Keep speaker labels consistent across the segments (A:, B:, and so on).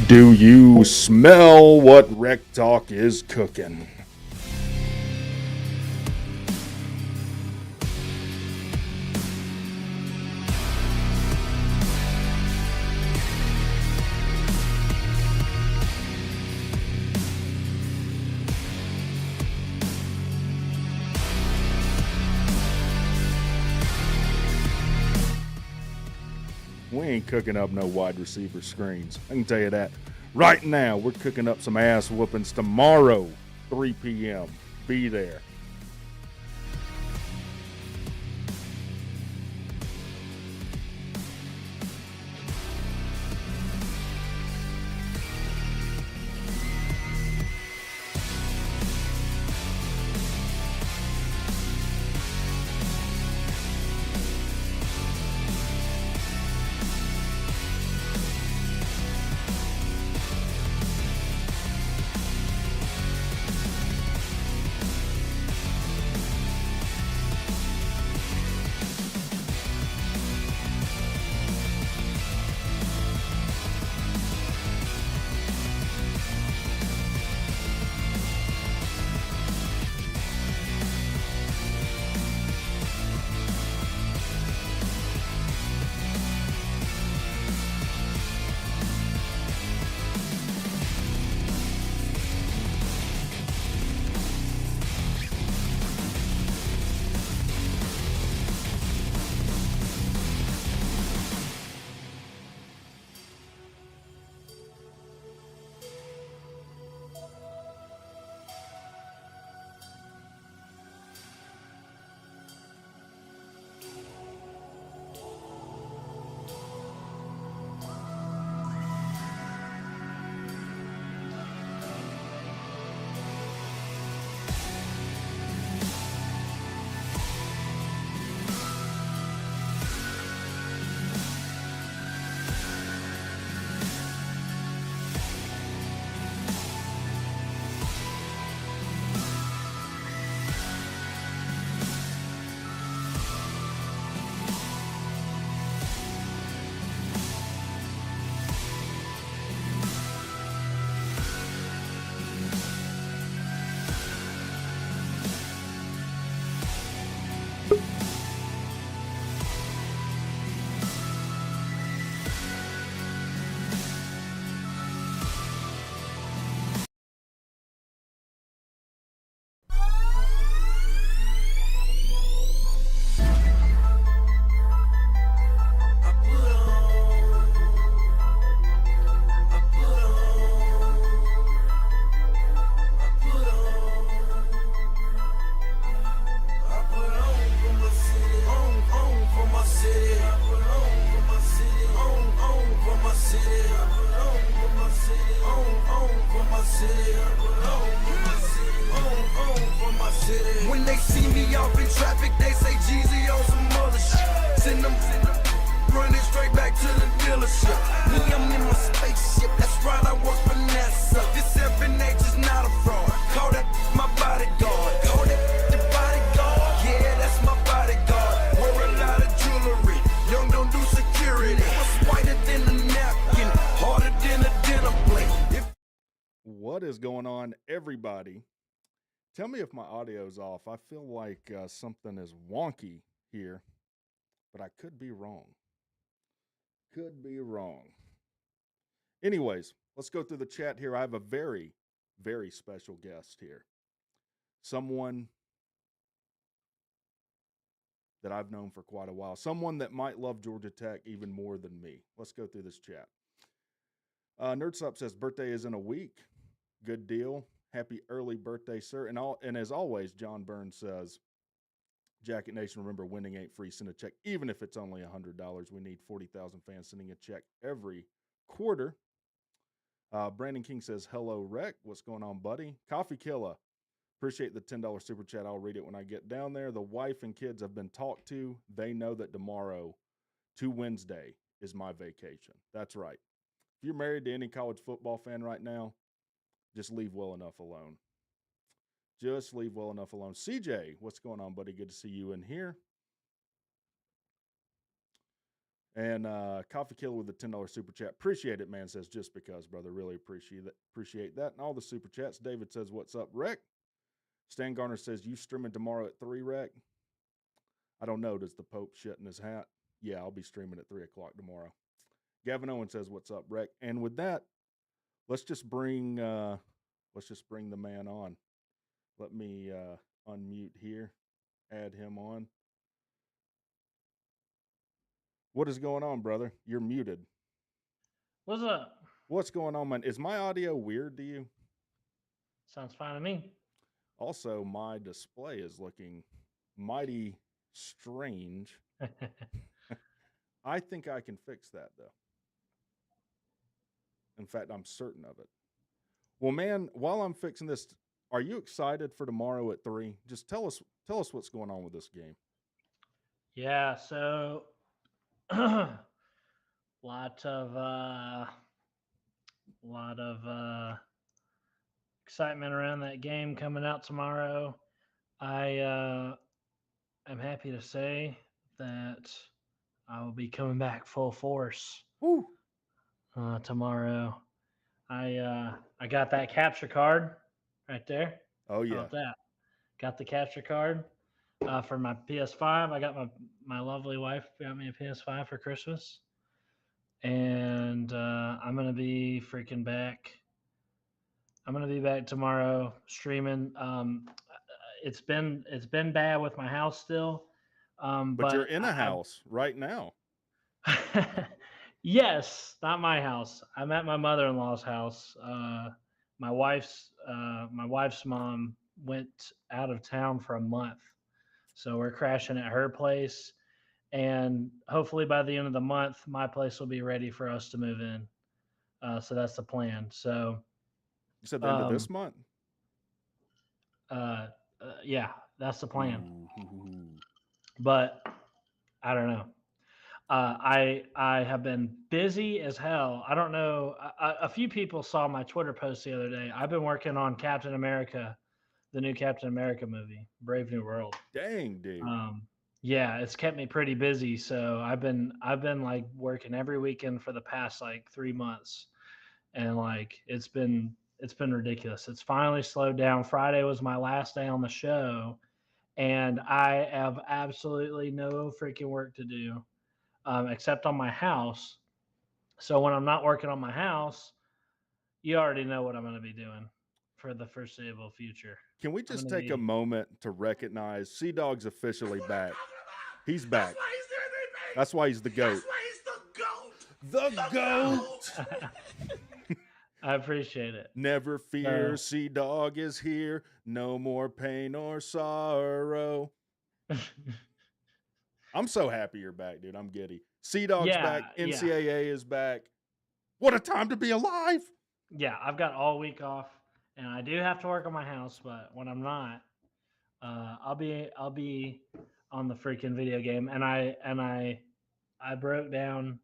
A: Do you smell what WreckTalk is cooking? We ain't cooking up no wide receiver screens. I can tell you that. Right now, we're cooking up some ass whoopings tomorrow, 3 p.m. Be there.
B: When they see me off in traffic, they say Jeezy on some other shit. Send them running straight back to the dealership. Me, I'm in my spaceship, that's right, I work for NASA. This FNH is not a fraud. Call that my bodyguard. Call that the bodyguard. Yeah, that's my bodyguard. Wear a lot of jewelry. Young don't do security. What's whiter than a napkin? Harder than a dinner plate.
A: What is going on, everybody? Tell me if my audio's off. I feel like something is wonky here, but I could be wrong. Could be wrong. Anyways, let's go through the chat here. I have a very, very special guest here. Someone that I've known for quite a while. Someone that might love Georgia Tech even more than me. Let's go through this chat. Nerdsup says birthday is in a week. Good deal. Happy early birthday, sir. And as always, John Burns says, Jacket Nation, remember winning ain't free. Send a check, even if it's only $100. We need 40,000 fans sending a check every quarter. Brandon King says, hello, Rec. What's going on, buddy? Coffee Killer. Appreciate the $10 super chat. I'll read it when I get down there. The wife and kids have been talked to. They know that tomorrow to Wednesday is my vacation. That's right. If you're married to any college football fan right now, just leave well enough alone. Just leave well enough alone. CJ, what's going on, buddy? Good to see you in here. And Coffee Killer with the $10 super chat. Appreciate it, man. Says just because, brother. Really appreciate that. Appreciate that. And all the super chats. David says, "What's up, Rec?" Stan Garner says, "You streaming tomorrow at 3, Rec?" I don't know. Does the Pope shit in his hat? Yeah, I'll be streaming at 3 o'clock tomorrow. Gavin Owen says, "What's up, Rec?" And with that, let's just bring the man on. Let me unmute here. Add him on. What is going on, brother? You're muted.
C: What's up?
A: What's going on, man? Is my audio weird to you?
C: Sounds fine to me.
A: Also, my display is looking mighty strange. I think I can fix that, though. In fact, I'm certain of it. Well, man, while I'm fixing this, are you excited for tomorrow at 3? Just tell us what's going on with this game.
C: Yeah, so lot of excitement around that game coming out tomorrow. I am happy to say that I will be coming back full force
A: Woo!
C: tomorrow. I got that capture card right there.
A: Oh
C: How
A: yeah.
C: about that? Got the capture card for my PS5. I got my lovely wife got me a PS5 for Christmas, and I'm gonna be freaking back. I'm gonna be back tomorrow streaming. It's been bad with my house still,
A: But you're in a house right now.
C: Yes, not my house. I'm at my mother-in-law's house. My wife's mom went out of town for a month, so we're crashing at her place. And hopefully by the end of the month, my place will be ready for us to move in. So that's the plan. So
A: you said the end of this month.
C: Yeah, that's the plan.
A: Ooh.
C: But I don't know. I have been busy as hell. I don't know. A few people saw my Twitter post the other day. I've been working on Captain America, the new Captain America movie, Brave New World.
A: Dang, dude.
C: Yeah, it's kept me pretty busy. So I've been like working every weekend for the past like 3 months, and like it's been ridiculous. It's finally slowed down. Friday was my last day on the show, and I have absolutely no freaking work to do. Except on my house. So when I'm not working on my house, you already know what I'm going to be doing for the foreseeable future.
A: Can we just take a moment to recognize Sea Dog's officially back? He's back. That's why he's the GOAT. The GOAT!
C: I appreciate it.
A: Never fear, Sea Dog is here. No more pain or sorrow. I'm so happy you're back, dude. I'm giddy. Sea Dog's back. NCAA is back. What a time to be alive.
C: Yeah, I've got all week off, and I do have to work on my house, but when I'm not, I'll be on the freaking video game. And I broke down,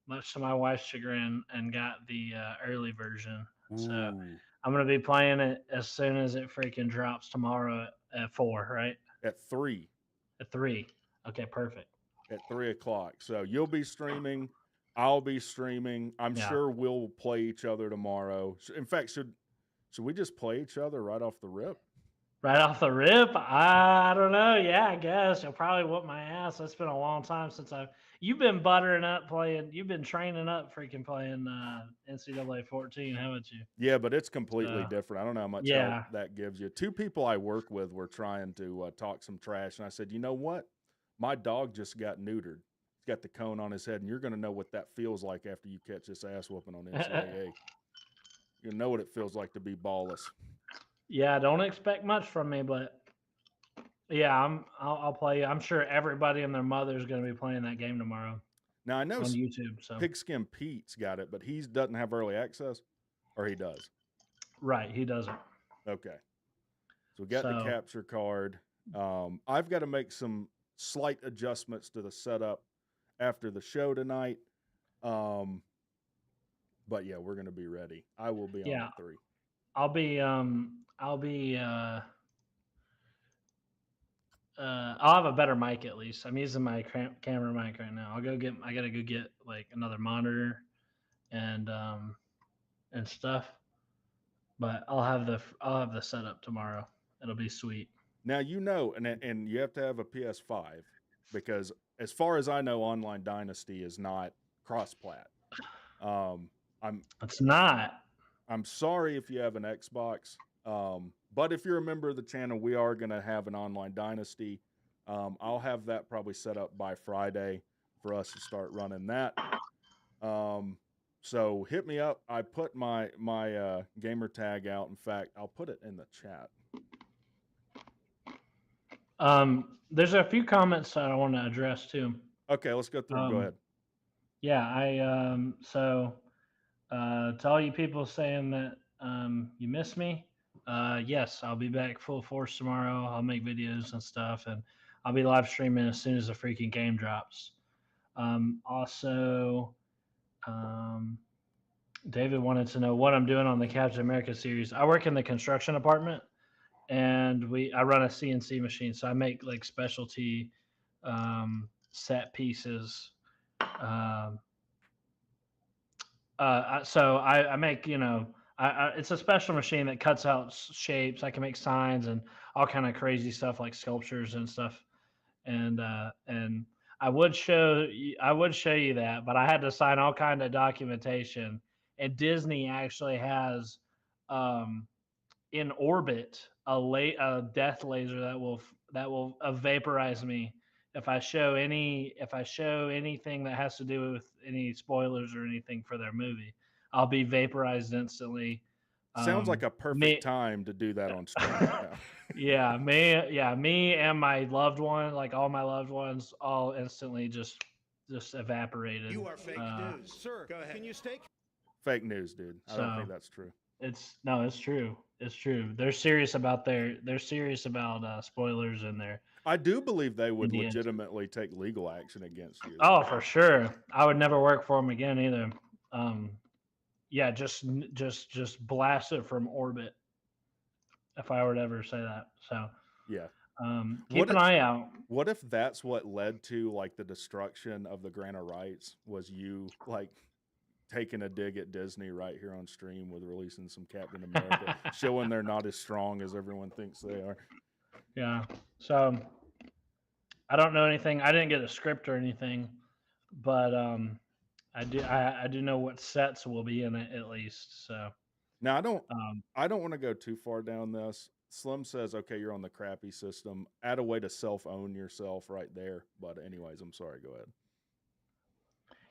C: much to my wife's chagrin, and got the early version.
A: Ooh.
C: So I'm gonna be playing it as soon as it freaking drops tomorrow at 4, right?
A: At 3.
C: At 3. Okay, perfect.
A: At 3 o'clock. So you'll be streaming. I'll be streaming. I'm sure we'll play each other tomorrow. In fact, should we just play each other right off the rip?
C: Right off the rip? I don't know. Yeah, I guess. You'll probably whoop my ass. It's been a long time since you've been buttering up playing. You've been training up freaking playing NCAA 14, haven't you?
A: Yeah, but it's completely different. I don't know how much help that gives you. 2 people I work with were trying to talk some trash, and I said, you know what? My dog just got neutered. He's got the cone on his head, and you're going to know what that feels like after you catch this ass whooping on NCAA. You know what it feels like to be ballless.
C: Yeah, don't expect much from me, but yeah, I'll play. I'm sure everybody and their mother is going to be playing that game tomorrow.
A: Now I know
C: on YouTube. So
A: Pigskin Pete's got it, but he doesn't have early access, or he does.
C: Right, he doesn't.
A: Okay, so we got the capture card. I've got to make some slight adjustments to the setup after the show tonight. But yeah, we're going to be ready. I will be on at 3.
C: I'll be I'll have a better mic at least. I'm using my camera mic right now. I gotta go get like another monitor and stuff. But I'll have the setup tomorrow. It'll be sweet.
A: Now and you have to have a PS5 because as far as I know, Online Dynasty is not cross-plat. Um, I'm
C: It's not.
A: I'm sorry if you have an Xbox, but if you're a member of the channel, we are going to have an Online Dynasty. I'll have that probably set up by Friday for us to start running that. So hit me up. I put my gamer tag out. In fact, I'll put it in the chat.
C: There's a few comments that I want to address too.
A: Okay, let's go through them. Go ahead.
C: Yeah, so to all you people saying that you miss me, yes, I'll be back full force tomorrow. I'll make videos and stuff, and I'll be live streaming as soon as the freaking game drops. Also, David wanted to know what I'm doing on the Captain America series. I work in the construction department, and I run a CNC machine, so I make like specialty set pieces. So I make, it's a special machine that cuts out shapes. I can make signs and all kind of crazy stuff like sculptures and stuff. And I would show you that, but I had to sign all kind of documentation. And Disney actually has in orbit a death laser that will vaporize me if I show anything that has to do with any spoilers or anything for their movie. I'll be vaporized instantly.
A: Sounds like a perfect time to do that on stream right now.
C: me and my loved one, like all my loved ones, all instantly just evaporated.
D: You are fake news, sir. Go ahead. Can you stake?
A: Fake news, dude. I don't think that's true.
C: It's true. It's true. They're serious about spoilers in there.
A: I do believe they would legitimately take legal action against you.
C: Oh, for sure. I would never work for them again either. Yeah, just blast it from orbit if I were to ever say that. So
A: yeah.
C: Keep an eye out.
A: What if that's what led to like the destruction of the grant of rights was you like taking a dig at Disney right here on stream with releasing some Captain America, showing they're not as strong as everyone thinks they are.
C: Yeah. So I don't know anything. I didn't get a script or anything, but I do know what sets will be in it at least. So
A: now I don't want to go too far down this. Slim says, okay, you're on the crappy system. Add a way to self-own yourself right there. But anyways, I'm sorry. Go ahead.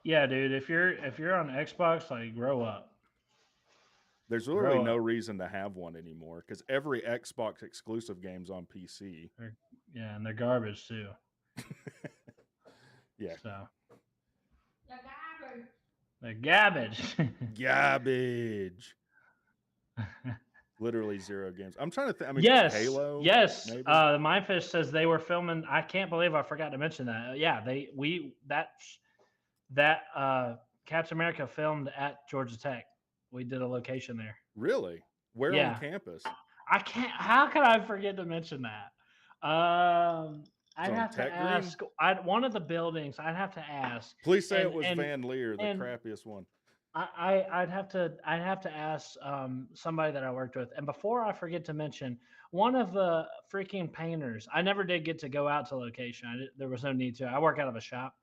C: Yeah, dude. If you're on Xbox, like grow up.
A: There's literally no reason to have one anymore because every Xbox exclusive game's on PC.
C: Yeah, and they're garbage too.
A: Yeah.
C: So. The garbage.
A: Garbage. Literally zero games. I'm trying to think. I mean,
C: yes,
A: Halo.
C: Yes.
A: Maybe?
C: The Mindfish says they were filming. I can't believe I forgot to mention that. Yeah, Captain America filmed at Georgia Tech. We did a location there.
A: Really? Where on campus?
C: I can't. How could I forget to mention that? I'd have to ask. One of the buildings. I'd have to ask.
A: Please say it was Van Leer, the crappiest one.
C: I'd have to ask somebody that I worked with. And before I forget to mention, one of the freaking painters. I never did get to go out to location. There was no need to. I work out of a shop.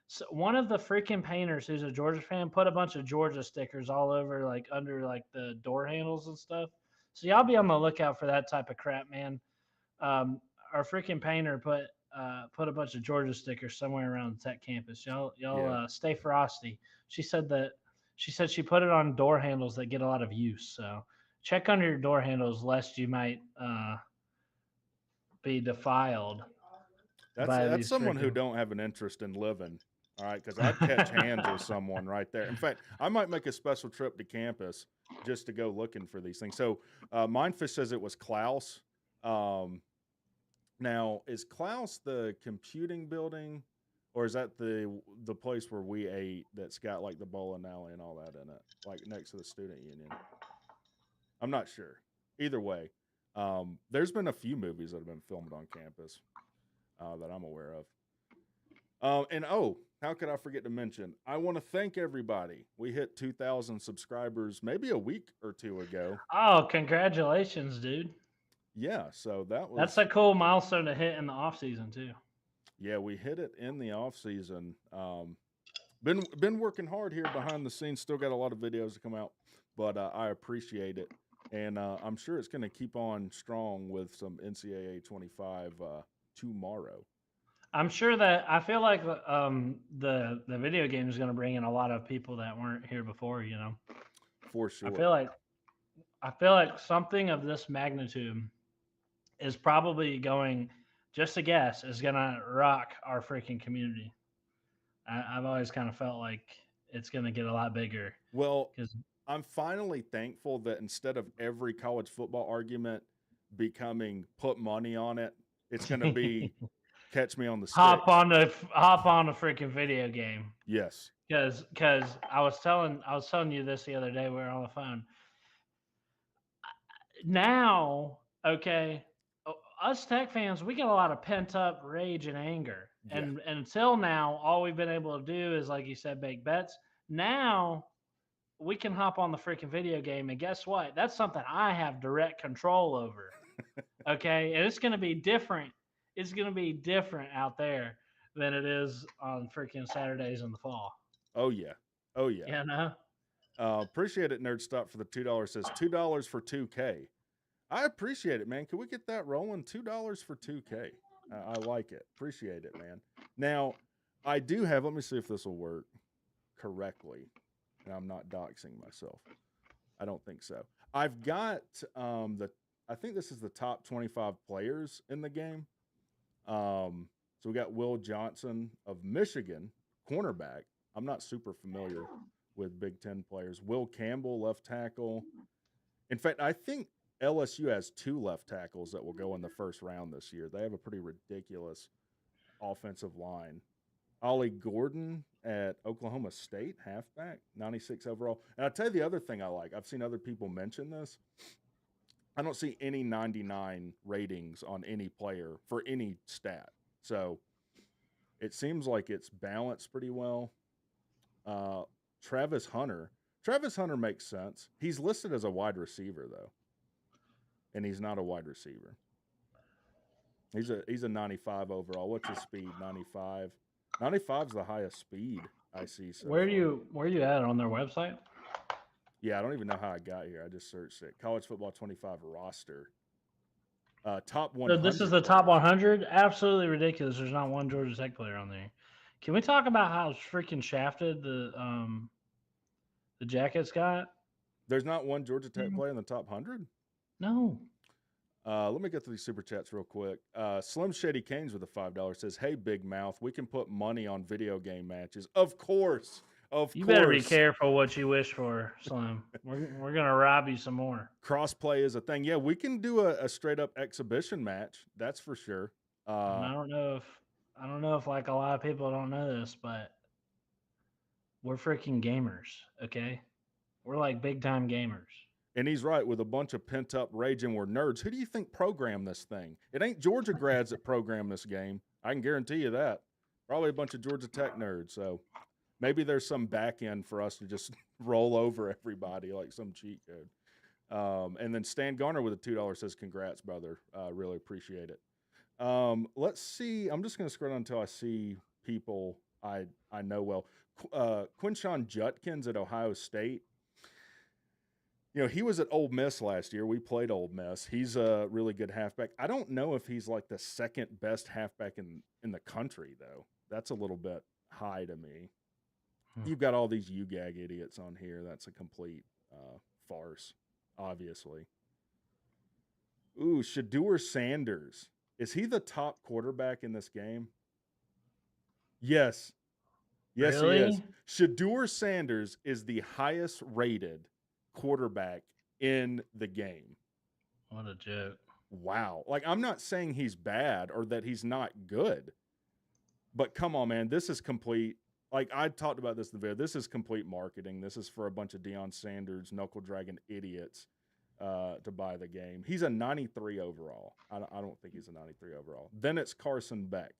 C: So one of the freaking painters, who's a Georgia fan, put a bunch of Georgia stickers all over, like under like the door handles and stuff. So y'all be on the lookout for that type of crap, man. Our freaking painter put a bunch of Georgia stickers somewhere around the Tech campus. Y'all stay frosty. She said she put it on door handles that get a lot of use. So check under your door handles lest you might be defiled.
A: That's someone who don't have an interest in living. All right, because I'd catch hands with someone right there. In fact, I might make a special trip to campus just to go looking for these things. So Mindfish says it was Klaus. Now, is Klaus the computing building, or is that the place where we ate that's got like the bowling alley and all that in it, like next to the student union? I'm not sure. Either way, there's been a few movies that have been filmed on campus. that I'm aware of. And how could I forget to mention? I want to thank everybody. We hit 2,000 subscribers maybe a week or two ago.
C: Oh, congratulations, dude.
A: Yeah, so that was
C: That's a cool milestone to hit in the off season too.
A: Yeah, we hit it in the off season. Been working hard here behind the scenes. Still got a lot of videos to come out, but I appreciate it, and I'm sure it's going to keep on strong with some NCAA 25 tomorrow.
C: I'm sure that I feel like the video game is going to bring in a lot of people that weren't here before. You know,
A: For sure.
C: I feel like something of this magnitude is probably going. Just a guess is going to rock our freaking community. I've always kind of felt like it's going to get a lot bigger.
A: Well, I'm finally thankful that instead of every college football argument becoming put money on it, it's going to be catch me on the stick.
C: Hop on the freaking video game.
A: Yes.
C: Because I was telling you this the other day. We were on the phone. Now, okay, us Tech fans, we get a lot of pent up rage and anger, and until now, all we've been able to do is, like you said, make bets. Now we can hop on the freaking video game, and guess what? That's something I have direct control over. Okay, and it's going to be different. It's going to be different out there than it is on freaking Saturdays in the fall.
A: Oh yeah.
C: You know.
A: Appreciate it, Nerd Stop, for the $2. Says $2 for 2K. I appreciate it, man. Can we get that rolling? $2 for 2K. I like it. Appreciate it, man. Now, I do have. Let me see if this will work correctly. And I'm not doxing myself. I don't think so. I've got I think this is the top 25 players in the game. So we got Will Johnson of Michigan, cornerback. I'm not super familiar with Big Ten players. Will Campbell, left tackle. In fact, I think LSU has 2 left tackles that will go in the first round this year. They have a pretty ridiculous offensive line. Ollie Gordon at Oklahoma State, halfback, 96 overall. And I'll tell you the other thing I like. I've seen other people mention this. I don't see any 99 ratings on any player for any stat. So it seems like it's balanced pretty well. Travis Hunter makes sense. He's listed as a wide receiver, though. And he's not a wide receiver. He's a 95 overall. What's his speed? 95. 95's the highest speed I see. So
C: where are you at on their website?
A: Yeah, I don't even know how I got here. I just searched it. College Football 25 roster. Top 100.
C: So this is the top 100? Absolutely ridiculous. There's not one Georgia Tech player on there. Can we talk about how freaking shafted the Jackets got?
A: There's not one Georgia Tech player in the top 100?
C: No.
A: Let me get through these super chats real quick. Slim Shady Canes with a $5 says, "Hey, Big Mouth, we can put money on video game matches." Of course.
C: You better be careful what you wish for, Slim. We're gonna rob you some more.
A: Crossplay is a thing. Yeah, we can do a straight up exhibition match. That's for sure.
C: I don't know if like a lot of people don't know this, but we're freaking gamers. Okay, we're like big time gamers.
A: And he's right, with a bunch of pent up rage, and we're nerds. Who do you think programmed this thing? It ain't Georgia grads that programmed this game. I can guarantee you that. Probably a bunch of Georgia Tech nerds. So maybe there's some back end for us to just roll over everybody like some cheat code. And then Stan Garner with a $2 says, "Congrats, brother. Really appreciate it." Let's see. I'm just going to scroll down until I see people I know well. Quinshawn Judkins at Ohio State. You know, he was at Ole Miss last year. We played Ole Miss. He's a really good halfback. I don't know if he's like the second best halfback in the country, though. That's a little bit high to me. You've got all these UGAG idiots on here. That's a complete farce, obviously. Ooh, Shedeur Sanders. Is he the top quarterback in this game? Yes. Yes,
C: really?
A: He is. Shedeur Sanders is the highest rated quarterback in the game.
C: What a joke.
A: Wow. Like, I'm not saying he's bad or that he's not good, but come on, man. This is complete. Like, I talked about this in the video. This is complete marketing. This is for a bunch of Deion Sanders, knuckle dragging idiots to buy the game. He's a 93 overall. I don't think he's a 93 overall. Then it's Carson Beck.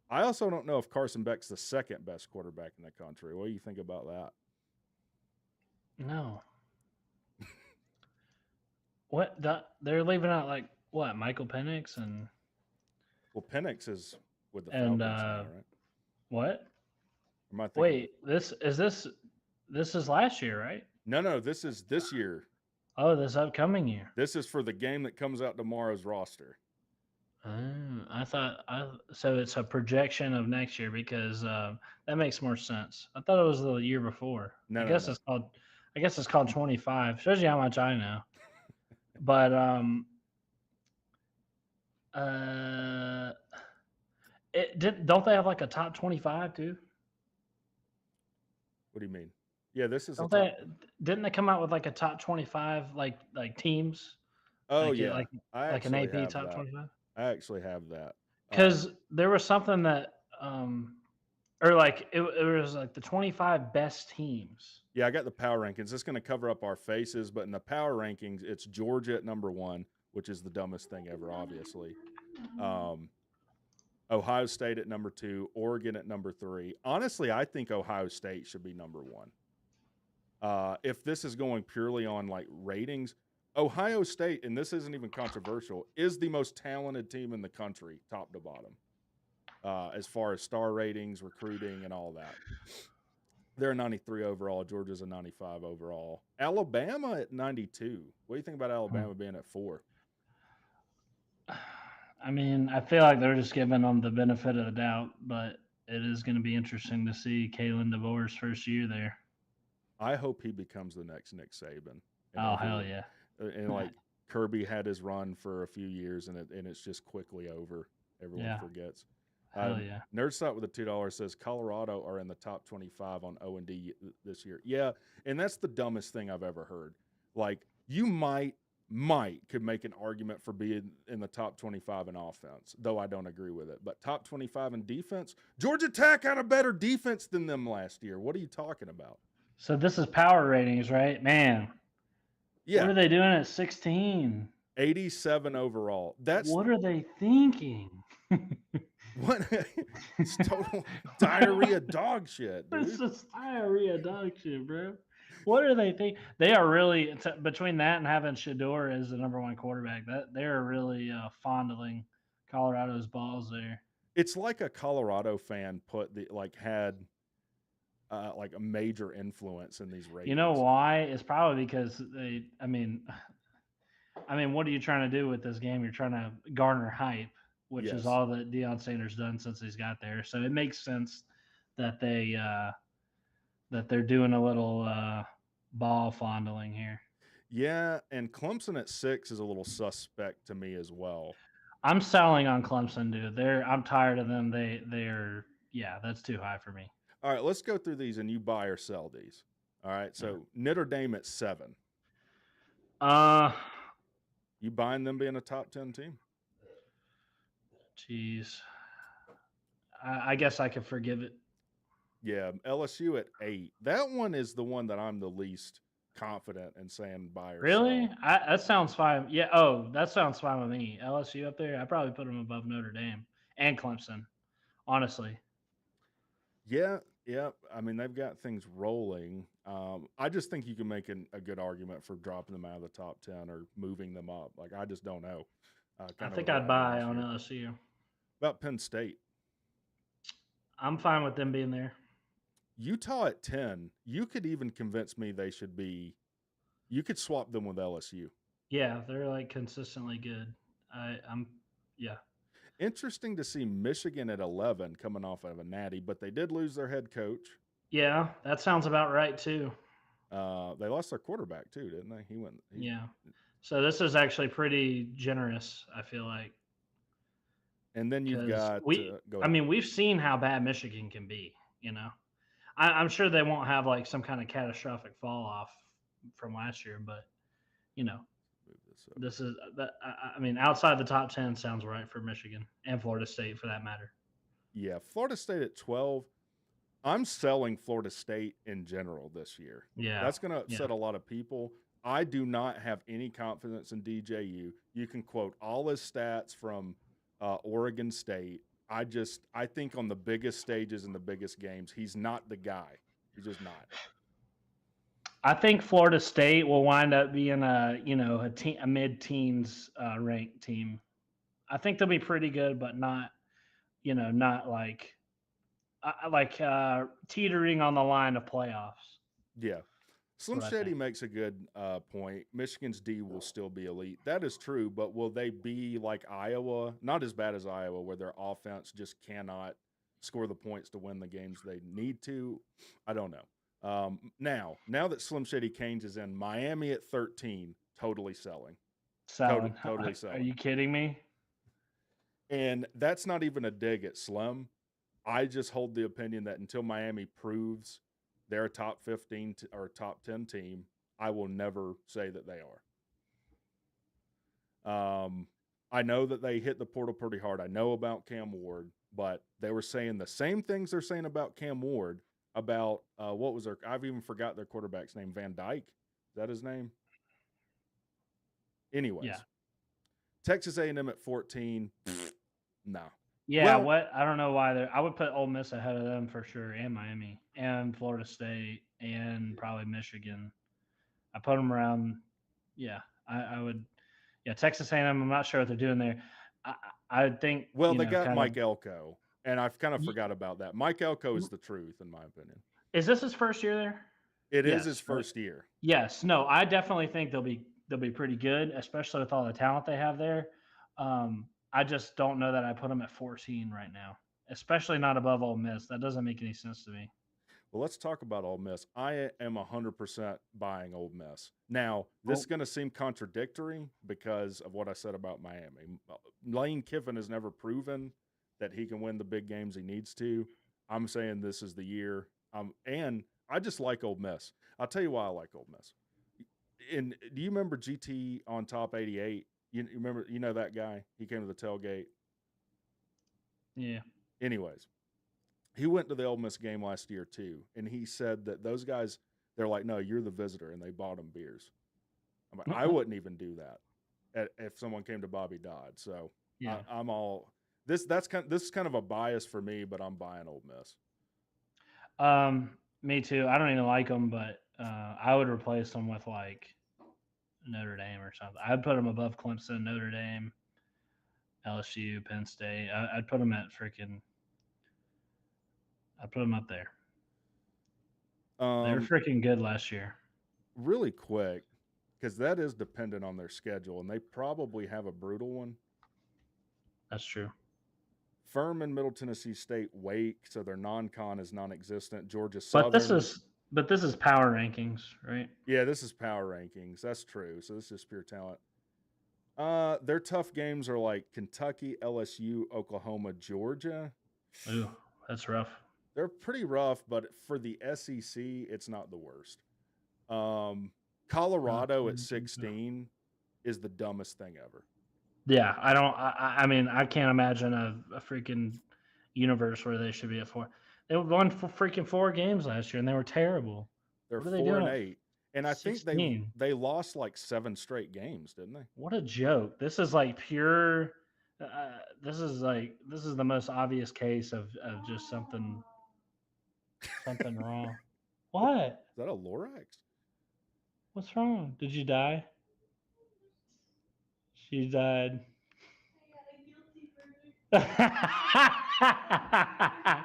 A: I also don't know if Carson Beck's the second best quarterback in the country. What do you think about that?
C: No. What? They're leaving out like what? Michael Penix and
A: Penix is with the Falcons now, right?
C: What?
A: Am I thinking
C: Wait, this is last year, right?
A: No, this is this year.
C: Oh, this upcoming year.
A: This is for the game that comes out tomorrow's roster.
C: So it's a projection of next year because that makes more sense. I thought it was the year before. I guess it's called 25. Shows you how much I know. But don't they have like a top 25 too?
A: What do you mean? Yeah, this is.
C: Didn't they come out with like a top 25 like teams?
A: Oh
C: like,
A: yeah,
C: like an AP top 25.
A: I actually have that
C: because there was something that or like it was like the 25 best teams.
A: Yeah, I got the power rankings. It's going to cover up our faces, but in the power rankings, it's Georgia at number 1, which is the dumbest thing ever, obviously. Ohio State at number 2, Oregon at number 3. Honestly, I think Ohio State should be number 1. If this is going purely on like ratings, Ohio State, and this isn't even controversial, is the most talented team in the country, top to bottom, as far as star ratings, recruiting, and all that. They're a 93 overall. Georgia's a 95 overall. Alabama at 92. What do you think about Alabama being at 4?
C: I mean, I feel like they're just giving them the benefit of the doubt, but it is going to be interesting to see Kalen DeVore's first year there.
A: I hope he becomes the next Nick Saban.
C: Oh, hell yeah.
A: And like Kirby had his run for a few years, and it's just quickly over. Everyone forgets.
C: Hell yeah.
A: Nerdstop with a $2 says Colorado are in the top 25 on O&D this year. Yeah, and that's the dumbest thing I've ever heard. Like, you could make an argument for being in the top 25 in offense, though I don't agree with it. But top 25 in defense, Georgia Tech had a better defense than them last year. What are you talking about?
C: So this is power ratings, right? Man. Yeah. What are they doing at 16?
A: 87 overall.
C: What are they thinking?
A: What? It's total diarrhea dog shit, dude.
C: It's just diarrhea dog shit, bro. What are they think? They are really between that and having Shador as the number 1 quarterback. That they're really fondling Colorado's balls there.
A: It's like a Colorado fan had a major influence in these ratings.
C: You know why? It's probably because they. I mean, what are you trying to do with this game? You're trying to garner hype, which is all that Deion Sanders done since he's got there. So it makes sense that they're doing a little ball fondling here.
A: Yeah, and Clemson at 6 is a little suspect to me as well.
C: I'm selling on Clemson, dude. I'm tired of them. They're that's too high for me.
A: All right, let's go through these and you buy or sell these. All right, so Notre Dame at 7. You buying them being a top 10 team?
C: Jeez. I guess I could forgive it.
A: Yeah, LSU at 8. That one is the one that I'm the least confident in saying buy or
C: really?
A: sell.
C: That sounds fine. Yeah. Oh, that sounds fine with me. LSU up there, I probably put them above Notre Dame and Clemson, honestly.
A: Yeah. I mean, they've got things rolling. I just think you can make a good argument for dropping them out of the top 10 or moving them up. Like, I just don't know.
C: I think I'd buy on LSU.
A: About Penn State.
C: I'm fine with them being there.
A: Utah at 10. You could even convince me they should be. You could swap them with LSU.
C: Yeah, they're like consistently good. Yeah.
A: Interesting to see Michigan at 11 coming off of a natty, but they did lose their head coach.
C: Yeah, that sounds about right too.
A: They lost their quarterback too, didn't they?
C: Yeah. So this is actually pretty generous, I feel like.
A: And then you've got.
C: We've seen how bad Michigan can be. You know, I'm sure they won't have like some kind of catastrophic fall off from last year, but you know. This is that. I mean, outside the top 10 sounds right for Michigan and Florida State for that matter.
A: Yeah, Florida State at 12. I'm selling Florida State in general this year.
C: Yeah,
A: that's going to upset a lot of people. I do not have any confidence in DJU. You can quote all his stats from Oregon State. I think on the biggest stages and the biggest games, he's not the guy. He's just not.
C: I think Florida State will wind up being a mid-teens ranked team. I think they'll be pretty good, but not like teetering on the line of playoffs.
A: Yeah. Slim Shady makes a good point. Michigan's D will still be elite. That is true, but will they be like Iowa? Not as bad as Iowa, where their offense just cannot score the points to win the games they need to. I don't know. Now that Slim Shady Canes is in, Miami at 13, totally selling. Totally selling.
C: Are you kidding me?
A: And that's not even a dig at Slim. I just hold the opinion that until Miami proves they're a top 15 or top 10 team, I will never say that they are. I know that they hit the portal pretty hard. I know about Cam Ward, but they were saying the same things they're saying about Cam Ward about what was their? I've even forgot their quarterback's name. Van Dyke, is that his name? Anyways,
C: yeah.
A: Texas A&M at 14. No.
C: Yeah, well, I don't know why I would put Ole Miss ahead of them for sure, and Miami, and Florida State, and probably Michigan. I put them around. Yeah, I would. Yeah, Texas A&M. I'm not sure what they're doing there. I think.
A: Well, they got Mike Elko, and I've kind of forgot about that. Mike Elko is the truth, in my opinion.
C: Is this his first year there?
A: It is his first year.
C: Yes. No, I definitely think they'll be pretty good, especially with all the talent they have there. I just don't know that I put them at 14 right now, especially not above Ole Miss. That doesn't make any sense to me.
A: Well, let's talk about Ole Miss. I am 100% buying Ole Miss. Now, this is going to seem contradictory because of what I said about Miami. Lane Kiffin has never proven that he can win the big games he needs to. I'm saying this is the year. And I just like Ole Miss. I'll tell you why I like Ole Miss. And do you remember GT on Top 88? You remember, that guy? He came to the tailgate.
C: Yeah.
A: Anyways, he went to the Ole Miss game last year too, and he said that those guys, they're like, no, you're the visitor, and they bought him beers. I'm like, I wouldn't even do that if someone came to Bobby Dodd. So yeah. I'm all this. This is kind of a bias for me, but I'm buying Ole Miss.
C: Me too. I don't even like them, but I would replace them with like Notre Dame or something. I'd put them above Clemson, Notre Dame, LSU, Penn State. I'd put them at freaking. I'd put them up there. They were freaking good last year.
A: Really quick, because that is dependent on their schedule, and they probably have a brutal one.
C: That's true.
A: Furman, Middle Tennessee State, Wake, so their non-con is non-existent. Georgia Southern.
C: But this is power rankings, right?
A: Yeah, this is power rankings. That's true. So this is pure talent. Their tough games are like Kentucky, LSU, Oklahoma, Georgia.
C: Ooh, that's rough.
A: They're pretty rough, but for the SEC, it's not the worst. Colorado at 16 is the dumbest thing ever.
C: Yeah, I mean, I can't imagine a freaking universe where they should be at 4. They won freaking 4 games last year, and they were terrible.
A: They're 4-8, and I think they lost like 7 straight games, didn't they?
C: What a joke! This is like pure. This is the most obvious case of just something wrong. What?
A: Is that a Lorax?
C: What's wrong? Did you die? She died.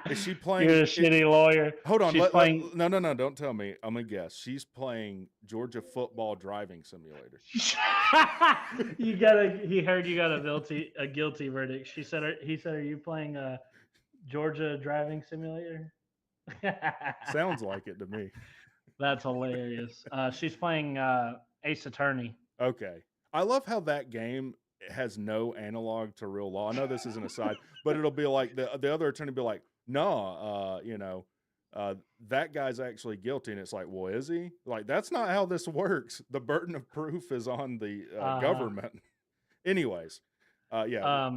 A: Is she playing?
C: You're a shitty lawyer.
A: Hold on. No. Don't tell me. I'm going to guess. She's playing Georgia football driving simulator.
C: He heard you got a guilty verdict. He said, are you playing a Georgia driving simulator?
A: Sounds like it to me.
C: That's hilarious. She's playing Ace Attorney.
A: Okay. I love how that game has no analog to real law. I know this isn't a side, but it'll be like the other attorney will be like, no, that guy's actually guilty. And it's like, well, is he? Like, that's not how this works. The burden of proof is on the government. Anyways, yeah.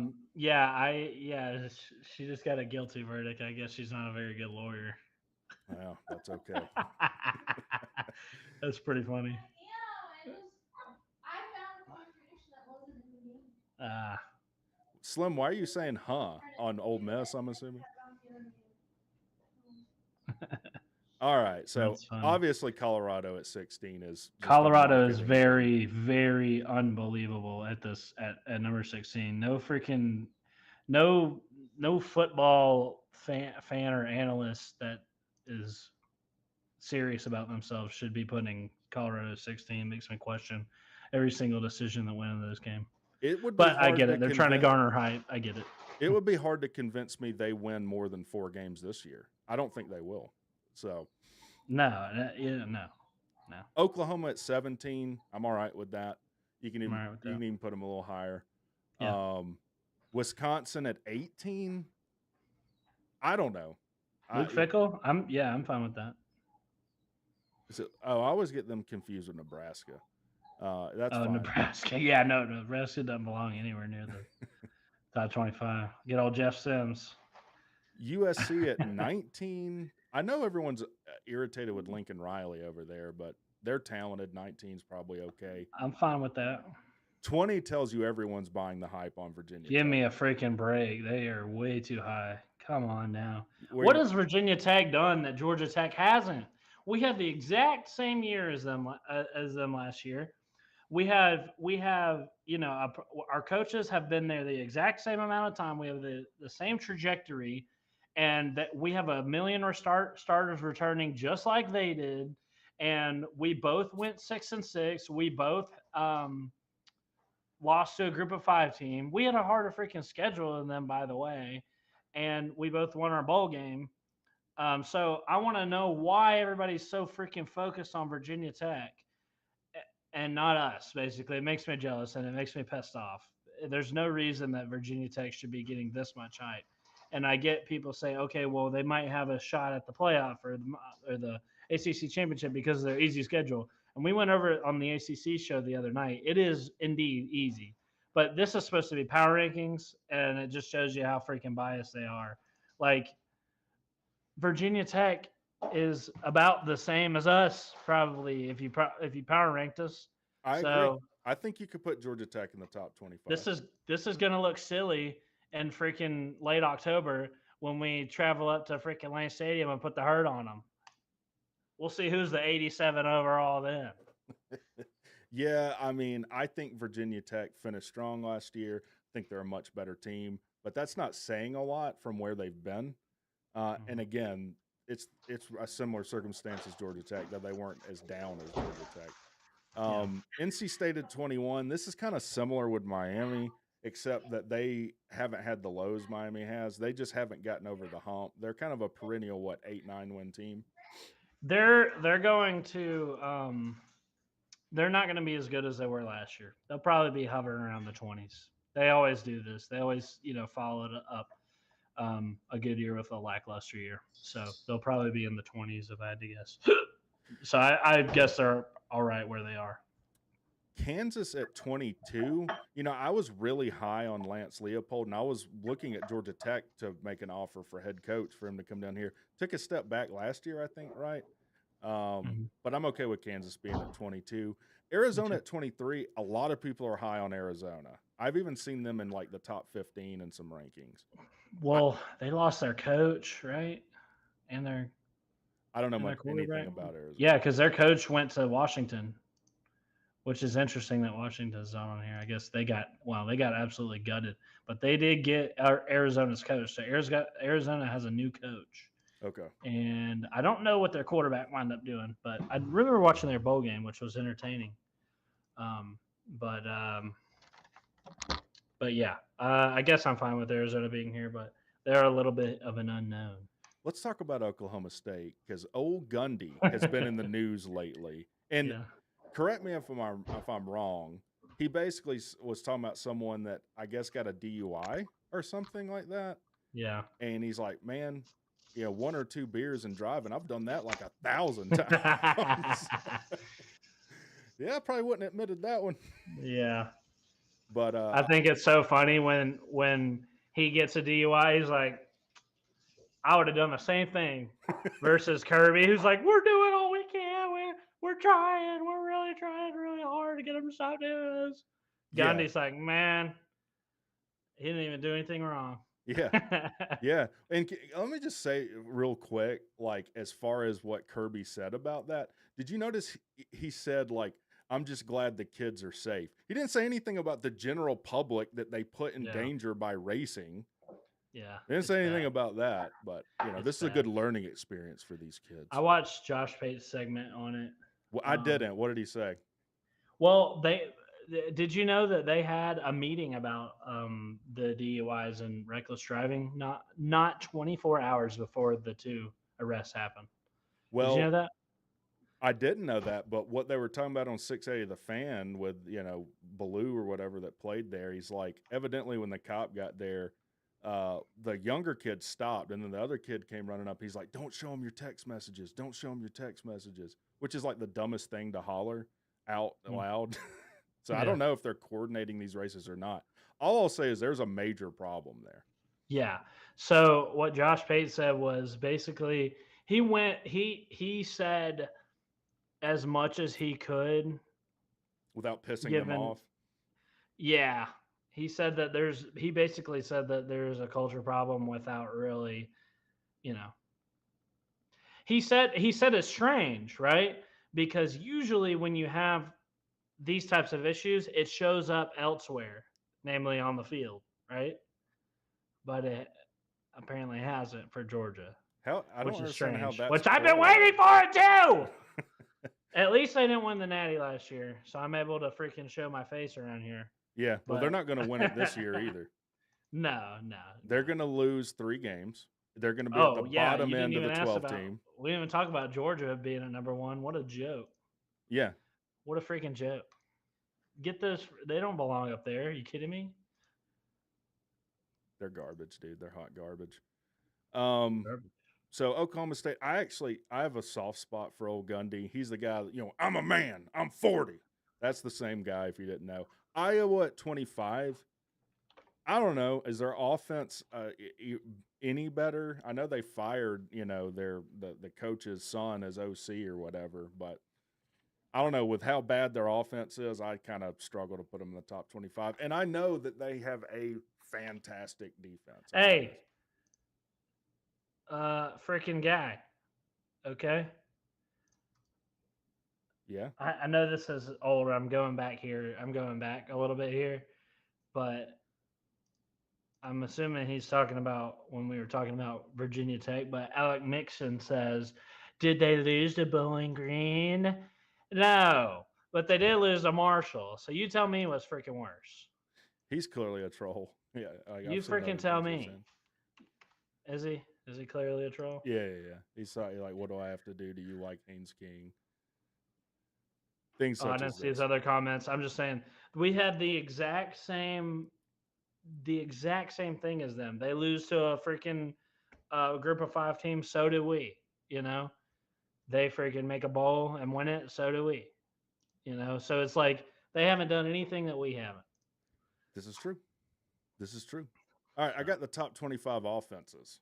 C: She just got a guilty verdict. I guess she's not a very good lawyer.
A: Well, that's okay.
C: That's pretty funny.
A: Slim, why are you saying "huh" on Ole Miss? I'm assuming. All right, so obviously Colorado at 16 is just
C: Colorado is very, very unbelievable at number 16. No football fan or analyst that is serious about themselves should be putting Colorado 16. Makes me question every single decision that went into this game.
A: It would,
C: but I get it. They're trying to garner hype. I get it.
A: It would be hard to convince me they win more than 4 games this year. I don't think they will. So,
C: no.
A: Oklahoma at 17. I'm all right with that. You can even put them a little higher.
C: Yeah.
A: Wisconsin at 18. I don't know.
C: Luke Fickell. I'm fine with that.
A: I always get them confused with Nebraska. That's fine.
C: Nebraska. Yeah, no, Nebraska doesn't belong anywhere near the top 25. Get old Jeff Sims.
A: USC at 19. I know everyone's irritated with Lincoln Riley over there, but they're talented. 19 is probably okay.
C: I'm fine with that.
A: 20 tells you everyone's buying the hype on Virginia
C: Give
A: Tech.
C: me a freaking break. They are way too high. Come on now. What has Virginia Tech done that Georgia Tech hasn't? We have the exact same year as them last year. We have our coaches have been there the exact same amount of time. We have the same trajectory, and that we have 1 million starters returning just like they did. And we both went 6-6. We both lost to a group of 5 team. We had a harder freaking schedule than them, by the way, and we both won our bowl game. So I want to know why everybody's so freaking focused on Virginia Tech and not us, basically. It makes me jealous and it makes me pissed off. There's no reason that Virginia Tech should be getting this much hype. And I get people say, okay, well, they might have a shot at the playoff or the ACC championship because of their easy schedule. And we went over it on the ACC show the other night. It is indeed easy. But this is supposed to be power rankings, and it just shows you how freaking biased they are. Like, Virginia Tech is about the same as us, probably, if you power ranked us.
A: I agree. I think you could put Georgia Tech in the top 25.
C: This is going to look silly in freaking late October when we travel up to freaking Lane Stadium and put the hurt on them. We'll see who's the 87 overall then.
A: Yeah, I mean, I think Virginia Tech finished strong last year. I think they're a much better team, but that's not saying a lot from where they've been. And again, it's a similar circumstance as Georgia Tech, that they weren't as down as Georgia Tech. NC State at 21. This is kind of similar with Miami, except that they haven't had the lows Miami has. They just haven't gotten over the hump. They're kind of a perennial 8-9 win team.
C: They're going to they're not going to be as good as they were last year. They'll probably be hovering around the 20s. They always do this. They always follow it up a good year with a lackluster year. So they'll probably be in the 20s if I had to guess. So I guess they're all right where they are.
A: Kansas at 22. I was really high on Lance Leopold, and I was looking at Georgia Tech to make an offer for head coach for him to come down here. Took a step back last year, I think, right? But I'm okay with Kansas being at 22. Arizona at 23. A lot of people are high on Arizona. I've even seen them in like the top 15 in some rankings.
C: Well, they lost their coach, right? And
A: I don't know much anything about Arizona.
C: Yeah, because their coach went to Washington, which is interesting that Washington's not on here. I guess they got absolutely gutted, but they did get Arizona's coach. So Arizona has a new coach.
A: Okay. And
C: I don't know what their quarterback wound up doing, but I remember watching their bowl game, which was entertaining. But yeah, I guess I'm fine with Arizona being here, but they're a little bit of an unknown.
A: Let's talk about Oklahoma State, because old Gundy has been in the news lately. And correct me if I'm wrong. He basically was talking about someone that I guess got a DUI or something like that.
C: Yeah.
A: And he's like, man, 1 or 2 beers and driving, I've done that like 1,000 times. Yeah, I probably wouldn't have admitted that one.
C: Yeah.
A: But
C: I think it's so funny when he gets a DUI, he's like, I would have done the same thing. Versus Kirby, who's like, we're doing all we can. We're trying. We're really trying really hard to get him to stop doing this. Gundy's like, man, He didn't even do anything wrong.
A: Yeah. Yeah. And let me just say real quick, like, as far as what Kirby said about that, did you notice he said, like, I'm just glad the kids are safe. He didn't say anything about the general public that they put in danger by racing.
C: Yeah.
A: He didn't say anything
C: bad.
A: about that, but, this is a good learning experience for these kids.
C: I watched Josh Pate's segment on it.
A: Well, I didn't. What did he say?
C: Well, did you know that they had a meeting about the DUIs and reckless driving not 24 hours before the 2 arrests happened?
A: Well,
C: did you know that?
A: I didn't know that, but what they were talking about on 680 The Fan with, Baloo or whatever that played there, he's like, evidently when the cop got there, the younger kid stopped, and then the other kid came running up. He's like, don't show him your text messages. Don't show him your text messages, which is like the dumbest thing to holler out loud. So I don't know if they're coordinating these races or not. All I'll say is there's a major problem there.
C: Yeah. So what Josh Pate said was basically he said as much as he could
A: without pissing them off.
C: Yeah. He said that he basically said that there's a culture problem without really, He said it's strange, right? Because usually when you have these types of issues, it shows up elsewhere, namely on the field, right? But it apparently hasn't for Georgia.
A: I don't understand how that's
C: which I've been waiting for it too. At least they didn't win the Natty last year, so I'm able to freaking show my face around here.
A: Yeah, well, they're not going to win it this year either.
C: No.
A: They're going to lose 3 games. They're going to be at the bottom end of the 12 team.
C: We didn't even talk about Georgia being at number 1. What a joke.
A: Yeah.
C: What a freaking joke. Get those. They don't belong up there. Are you kidding me?
A: They're garbage, dude. They're hot garbage. So Oklahoma State, I have a soft spot for old Gundy. He's the guy that, I'm a man. I'm 40. That's the same guy, if you didn't know. Iowa at 25. I don't know. Is their offense any better? I know they fired, the coach's son as OC or whatever, but I don't know. With how bad their offense is, I kind of struggle to put them in the top 25. And I know that they have a fantastic defense.
C: Hey, freaking guy. Okay.
A: Yeah.
C: I know this is old. I'm going back here. I'm going back a little bit here, but I'm assuming he's talking about when we were talking about Virginia Tech. But Alec Mixon says, did they lose to Bowling Green? No, but they did lose to Marshall. So you tell me what's freaking worse.
A: He's clearly a troll. Yeah.
C: You freaking tell me. Is he? Is he clearly a troll?
A: Yeah. He's like, what do I have to do? Do you like Haynes King? Things such
C: I didn't see his other comments. I'm just saying we had the exact same thing as them. They lose to a freaking group of 5 team. So do we. They freaking make a bowl and win it. So do we. So it's like they haven't done anything that we haven't.
A: This is true. All right, I got the top 25 offenses.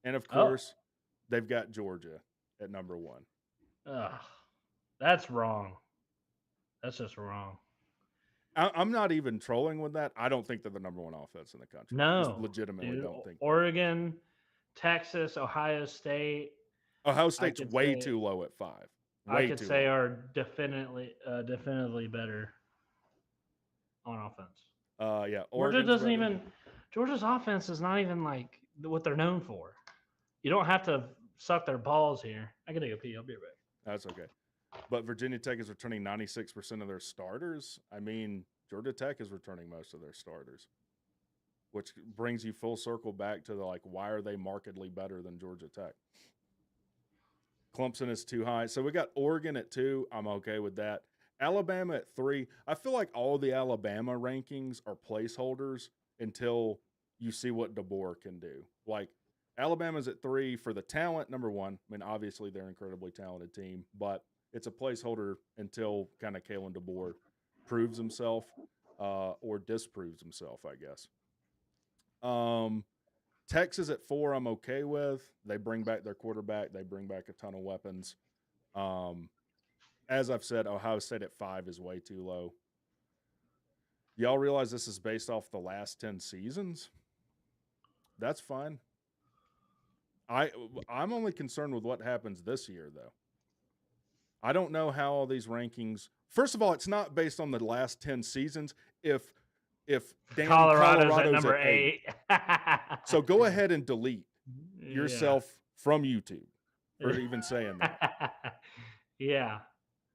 A: And, of course, they've got Georgia at number 1.
C: Ugh, that's wrong. That's just wrong.
A: I'm not even trolling with that. I don't think they're the number 1 offense in the country.
C: No.
A: Just legitimately don't think.
C: Oregon, Texas, Ohio State.
A: Ohio State's way too low at 5.
C: I could say are definitely better on offense.
A: Yeah.
C: Georgia's offense is not even like what they're known for. You don't have to suck their balls here. I can take a pee. I'll be right back.
A: That's okay. But Virginia Tech is returning 96% of their starters. I mean, Georgia Tech is returning most of their starters, which brings you full circle back to why are they markedly better than Georgia Tech? Clemson is too high. So we got Oregon at 2. I'm okay with that. Alabama at 3. I feel like all the Alabama rankings are placeholders until you see what DeBoer can do. Like, Alabama's at 3 for the talent, number 1. I mean, obviously they're an incredibly talented team, but it's a placeholder until kind of Kalen DeBoer proves himself or disproves himself, I guess. Texas at 4, I'm okay with. They bring back their quarterback. They bring back a ton of weapons. As I've said, Ohio State at 5 is way too low. Y'all realize this is based off the last 10 seasons? That's fine. I'm only concerned with what happens this year, though. I don't know how all these rankings. First of all, it's not based on the last 10 seasons. If damn
C: Colorado's at
A: Colorado's
C: number
A: at 8. So go ahead and delete yourself from YouTube for even saying that.
C: Yeah.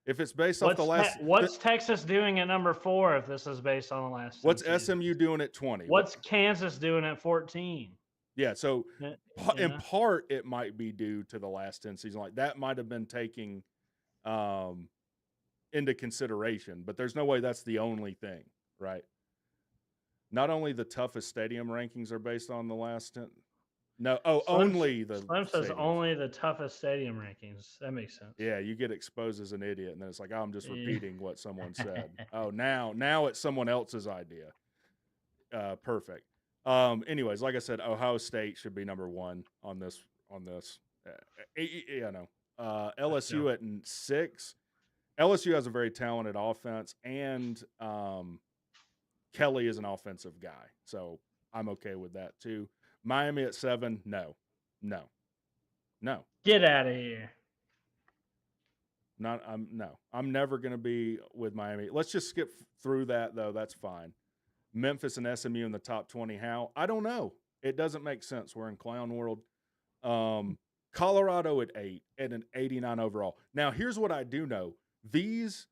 A: If it's based off the last,
C: what's Texas doing at number 4 if this is based on the last?
A: What's
C: 10
A: SMU
C: seasons?
A: doing at 20?
C: What's Kansas doing at 14?
A: Yeah, so
C: Yeah.
A: in part it might be due to the last 10 seasons. Like that might have been taking into consideration, but there's no way that's the only thing, right? Not only the toughest stadium rankings are based on the last 10. No, only the
C: Slim says
A: stadiums.
C: only the toughest stadium rankings. That makes sense.
A: Yeah, you get exposed as an idiot, and then it's like, oh, I'm just repeating what someone said. Oh, now it's someone else's idea. Perfect. Anyways, like I said, Ohio State should be number 1 on this. LSU at 6. LSU has a very talented offense, and Kelly is an offensive guy, so I'm okay with that too. Miami at 7. No.
C: Get out of here.
A: I'm never going to be with Miami. Let's just skip through that, though. That's fine. Memphis and SMU in the top 20. How? I don't know. It doesn't make sense. We're in clown world. Colorado at 8 and an 89 overall. Now, here's what I do know. These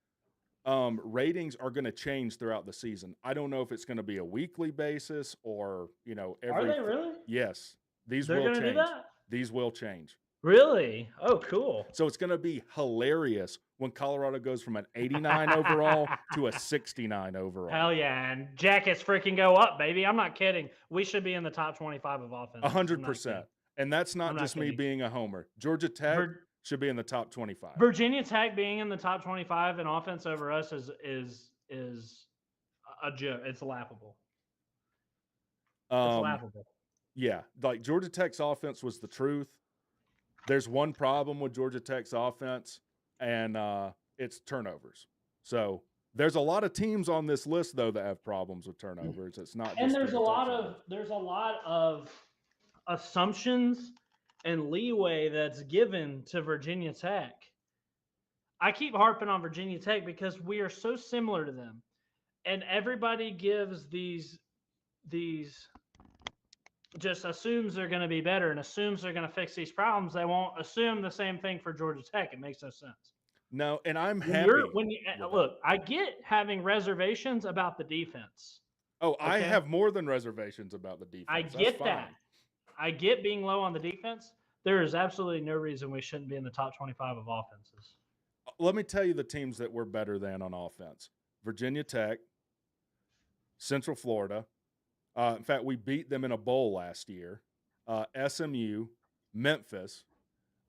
A: ratings are going to change throughout the season. I don't know if it's going to be a weekly basis or, every.
C: Are they really?
A: Yes. These
C: They're
A: will
C: gonna
A: change.
C: do that?
A: These will change.
C: Really? Oh, cool.
A: So it's going to be hilarious when Colorado goes from an 89 overall to a 69 overall.
C: Hell yeah. And jackets freaking go up, baby. I'm not kidding. We should be in the top 25 of offense.
A: 100%. And that's not just me being a homer. Georgia Tech should be in the top 25.
C: Virginia Tech being in the top 25 in offense over us is a joke. It's laughable. It's laughable.
A: Yeah, like Georgia Tech's offense was the truth. There's one problem with Georgia Tech's offense, and it's turnovers. So there's a lot of teams on this list, though, that have problems with turnovers. It's not.
C: And there's a lot of assumptions and leeway that's given to Virginia Tech. I keep harping on Virginia Tech because we are so similar to them, and everybody gives these just assumes they're going to be better and assumes they're going to fix these problems. They won't assume the same thing for Georgia Tech. It makes no sense.
A: No, and I'm happy.
C: Look, I get having reservations about the defense.
A: Oh, okay? I have more than reservations about the defense.
C: I get that. I get being low on the defense. There is absolutely no reason we shouldn't be in the top 25 of offenses.
A: Let me tell you the teams that we're better than on offense. Virginia Tech, Central Florida. In fact, we beat them in a bowl last year. SMU, Memphis.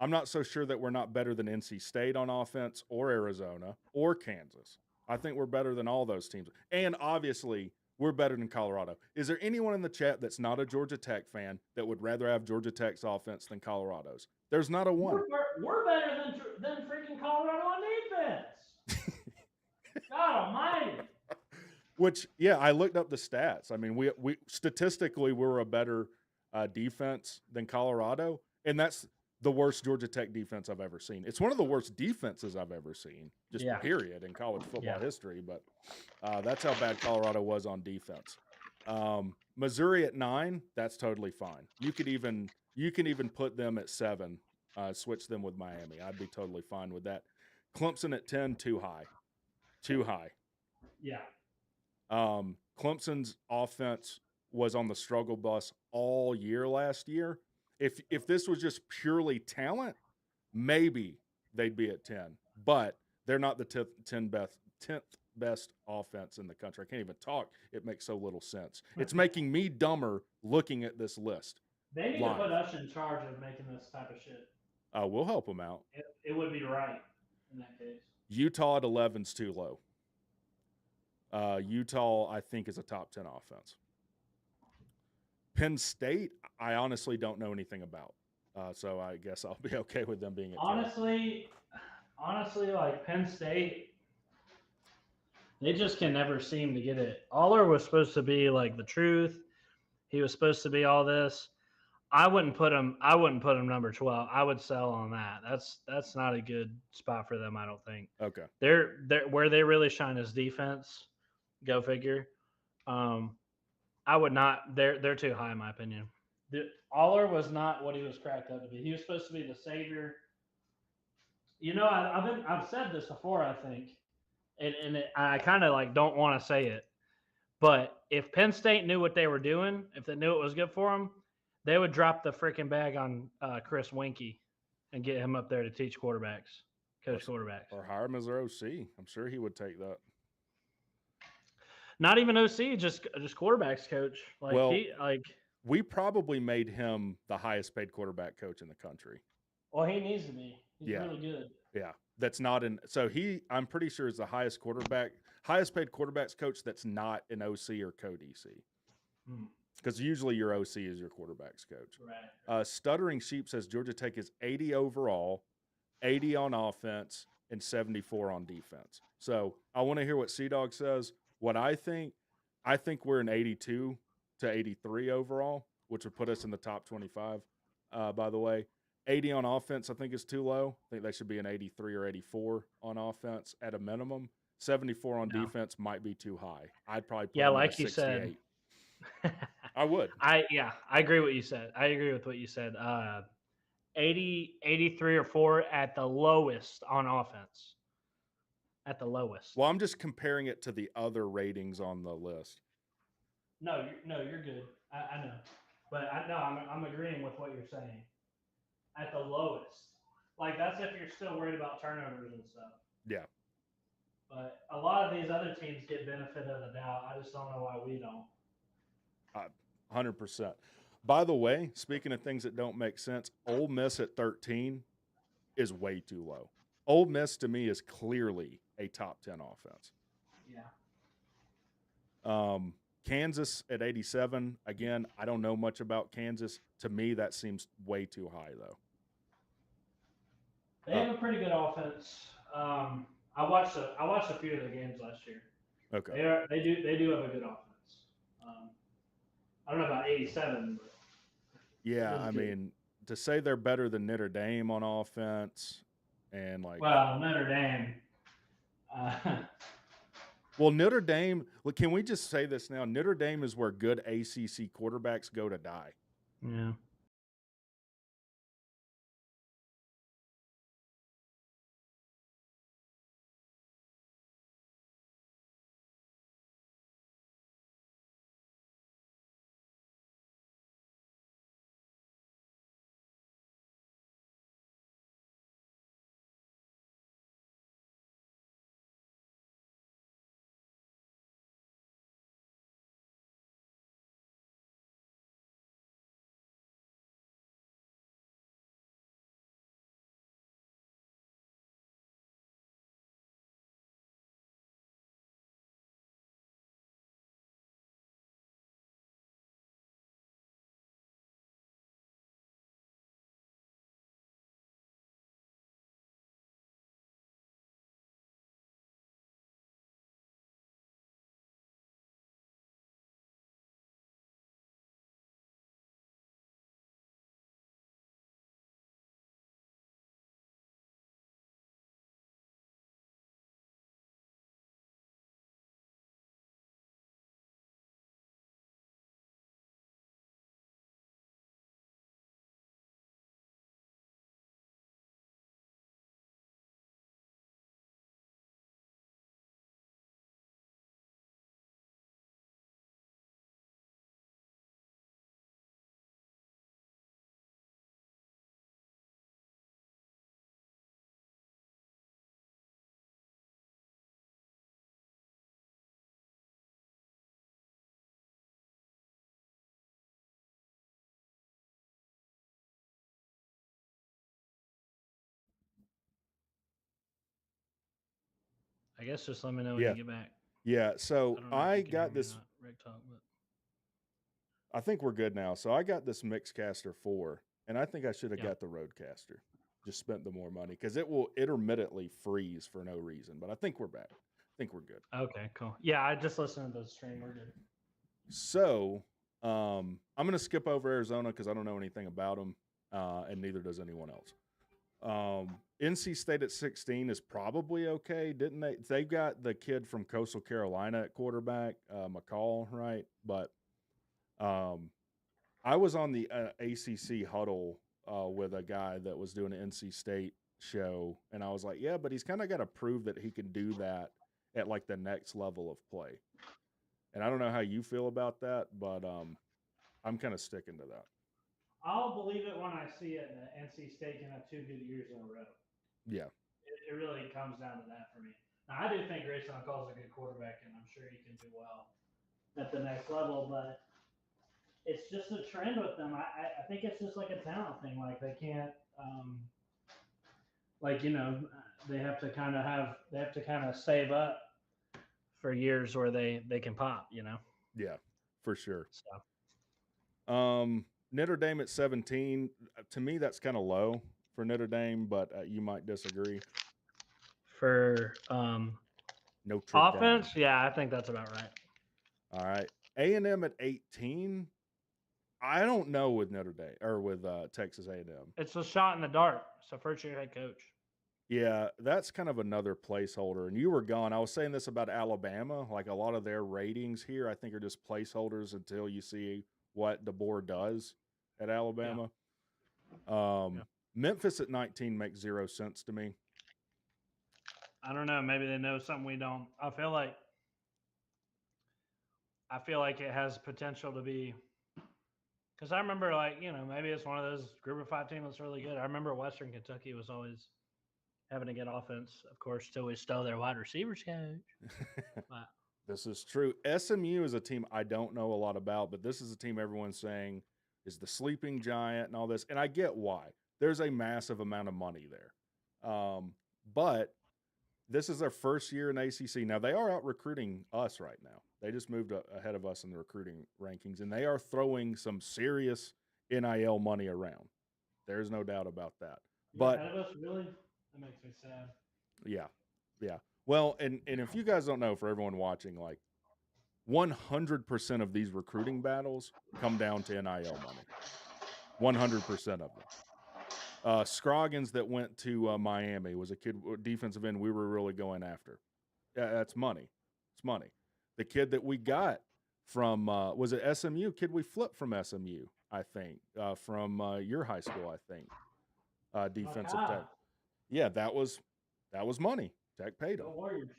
A: I'm not so sure that we're not better than NC State on offense or Arizona or Kansas. I think we're better than all those teams. And obviously, we're better than Colorado. Is there anyone in the chat that's not a Georgia Tech fan that would rather have Georgia Tech's offense than Colorado's? There's not a one.
C: We're better than freaking Colorado on defense. God almighty.
A: Which, yeah, I looked up the stats. I mean, we statistically we're a better defense than Colorado, and that's the worst Georgia Tech defense I've ever seen. It's one of the worst defenses I've ever seen, just period, in college football history. But that's how bad Colorado was on defense. Missouri at 9, that's totally fine. You can even put them at 7, switch them with Miami. I'd be totally fine with that. Clemson at 10, too high.
C: Yeah.
A: Clemson's offense was on the struggle bus all year last year. If this was just purely talent, maybe they'd be at 10. But they're not the 10th best offense in the country. I can't even talk. It makes so little sense. It's making me dumber looking at this list.
C: They need to put us in charge of making this type of shit.
A: We'll help them out.
C: It would be right in that case.
A: Utah at 11's too low. Utah, I think, is a top 10 offense. Penn State, I honestly don't know anything about. So I guess I'll be okay with them being at 10.
C: Honestly, like Penn State, They just can never seem to get it. Aller was supposed to be like the truth. He was supposed to be all this. I wouldn't put him. I wouldn't put him number 12. I would sell on that. That's not a good spot for them. I don't think.
A: Okay.
C: They're where they really shine is defense. Go figure. I would not. They're too high in my opinion. Aller was not what he was cracked up to be. He was supposed to be the savior. I've said this before. I think, I kind of like don't want to say it, but if Penn State knew what they were doing, if they knew it was good for them, they would drop the freaking bag on Chris Winkie and get him up there to teach quarterbacks, coach quarterbacks.
A: Or hire him as their OC. I'm sure he would take that.
C: Not even OC, just quarterbacks coach.
A: We probably made him the highest paid quarterback coach in the country.
C: Well, he needs to be. He's really good.
A: Yeah. That's not I'm pretty sure is the highest paid quarterbacks coach that's not an OC or co-DC. Because usually your OC is your quarterbacks coach.
C: Right.
A: Stuttering Sheep says Georgia Tech is 80 overall, 80 on offense, and 74 on defense. So I want to hear what C-Dog says. What I think we're an 82 to 83 overall, which would put us in the top 25, by the way. 80 on offense, I think, is too low. I think they should be an 83 or 84 on offense at a minimum. 74 on defense might be too high. I'd probably put them
C: like
A: at
C: you
A: 68.
C: said.
A: I would.
C: I agree what you said. I agree with what you said. 80, 83 or 4 at the lowest on offense. At the lowest.
A: Well, I'm just comparing it to the other ratings on the list.
C: No, you're good. I know, but I'm agreeing with what you're saying. At the lowest, like that's if you're still worried about turnovers and stuff.
A: Yeah.
C: But a lot of these other teams get benefit of the doubt. I just don't know why we don't.
A: 100%. By the way, speaking of things that don't make sense, Ole Miss at 13 is way too low. Ole Miss to me is clearly a top 10 offense.
C: Yeah.
A: Kansas at 87. Again, I don't know much about Kansas. To me, that seems way too high, though.
C: They have a pretty good offense. I watched a few of their games last year.
A: Okay.
C: They do have a good offense. I don't know about 87, but
A: yeah, I mean, to say they're better than Notre Dame on offense, and
C: Notre Dame.
A: Well, Notre Dame. Look, can we just say this now? Notre Dame is where good ACC quarterbacks go to die.
C: Yeah. I guess just let me know when you get back.
A: Yeah, so I got this.
C: WreckTalk, but
A: I think we're good now. So I got this Mixcaster 4, and I think I should have got the Roadcaster. Just spent the more money because it will intermittently freeze for no reason. But I think we're back. think we're good.
C: Okay, cool. Yeah, I just listened to the stream. We're good.
A: So I'm going to skip over Arizona because I don't know anything about them, and neither does anyone else. NC State at 16 is probably okay, didn't they? They got the kid from Coastal Carolina at quarterback, McCall, right? But I was on the ACC huddle with a guy that was doing an NC State show, and I was like, yeah, but he's kind of got to prove that he can do that at like the next level of play. And I don't know how you feel about that, but I'm kind of sticking to that.
C: I'll believe it when I see it. And NC State can have 2 good years in a row.
A: Yeah.
C: It really comes down to that for me. Now, I do think Grayson McCall's a good quarterback, and I'm sure he can do well at the next level, but it's just a trend with them. I think it's just like a talent thing. Like they can't, they have to kind of save up for years where they can pop,
A: Yeah, for sure.
C: So.
A: Notre Dame at 17. To me, that's kind of low for Notre Dame, but you might disagree.
C: For
A: Notre
C: offense,
A: Dame.
C: yeah, I think that's about right.
A: All right. A&M at 18. I don't know with Notre Dame or with Texas A&M.
C: It's a shot in the dark. So first year head coach.
A: Yeah, that's kind of another placeholder. And you were gone. I was saying this about Alabama. Like a lot of their ratings here, I think are just placeholders until you see what DeBoer does at Alabama. Yeah. Memphis at 19 makes 0 sense to me.
C: I don't know. Maybe they know something we don't. I feel like it has potential to be. Because I remember, maybe it's one of those group of 5 teams that's really good. I remember Western Kentucky was always having a good offense, of course, till we stole their wide receivers coach. Wow.
A: This is true. SMU is a team I don't know a lot about, but this is a team everyone's saying is the sleeping giant and all this. And I get why. There's a massive amount of money there. But this is their first year in ACC. Now, they are out recruiting us right now. They just moved ahead of us in the recruiting rankings, and they are throwing some serious NIL money around. There's no doubt about that. But
C: ahead of us, really? That makes me sad.
A: Yeah. Well, and if you guys don't know, for everyone watching, like 100% of these recruiting battles come down to NIL money. 100% of them. Scroggins that went to Miami was a kid, defensive end we were really going after. That's money. It's money. The kid that we got from, was it SMU? Kid we flipped from SMU, I think, from your high school, I think. Defensive tech. Yeah, that was money. Tech paid him.
C: Warriors.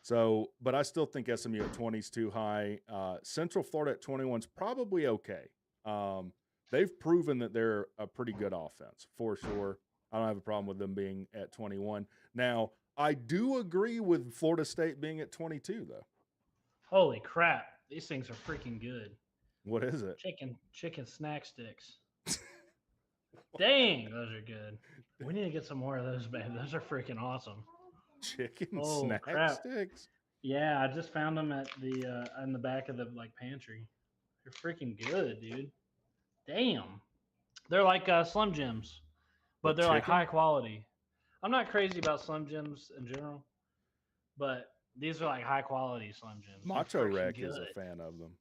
A: So, but I still think SMU at 20 is too high. Central Florida at 21 is probably okay. They've proven that they're a pretty good offense, for sure. I don't have a problem with them being at 21. Now, I do agree with Florida State being at 22, though.
C: Holy crap. These things are freaking good.
A: What is it?
C: Chicken snack sticks. Dang, those are good. We need to get some more of those, man. Those are freaking awesome.
A: Chicken snack sticks?
C: Yeah, I just found them at the in the back of the pantry. They're freaking good, dude. Damn. They're like Slim Jims, but they're like high quality. I'm not crazy about Slim Jims in general, but these are like high quality Slim Jims.
A: Macho Wreck is a fan of them.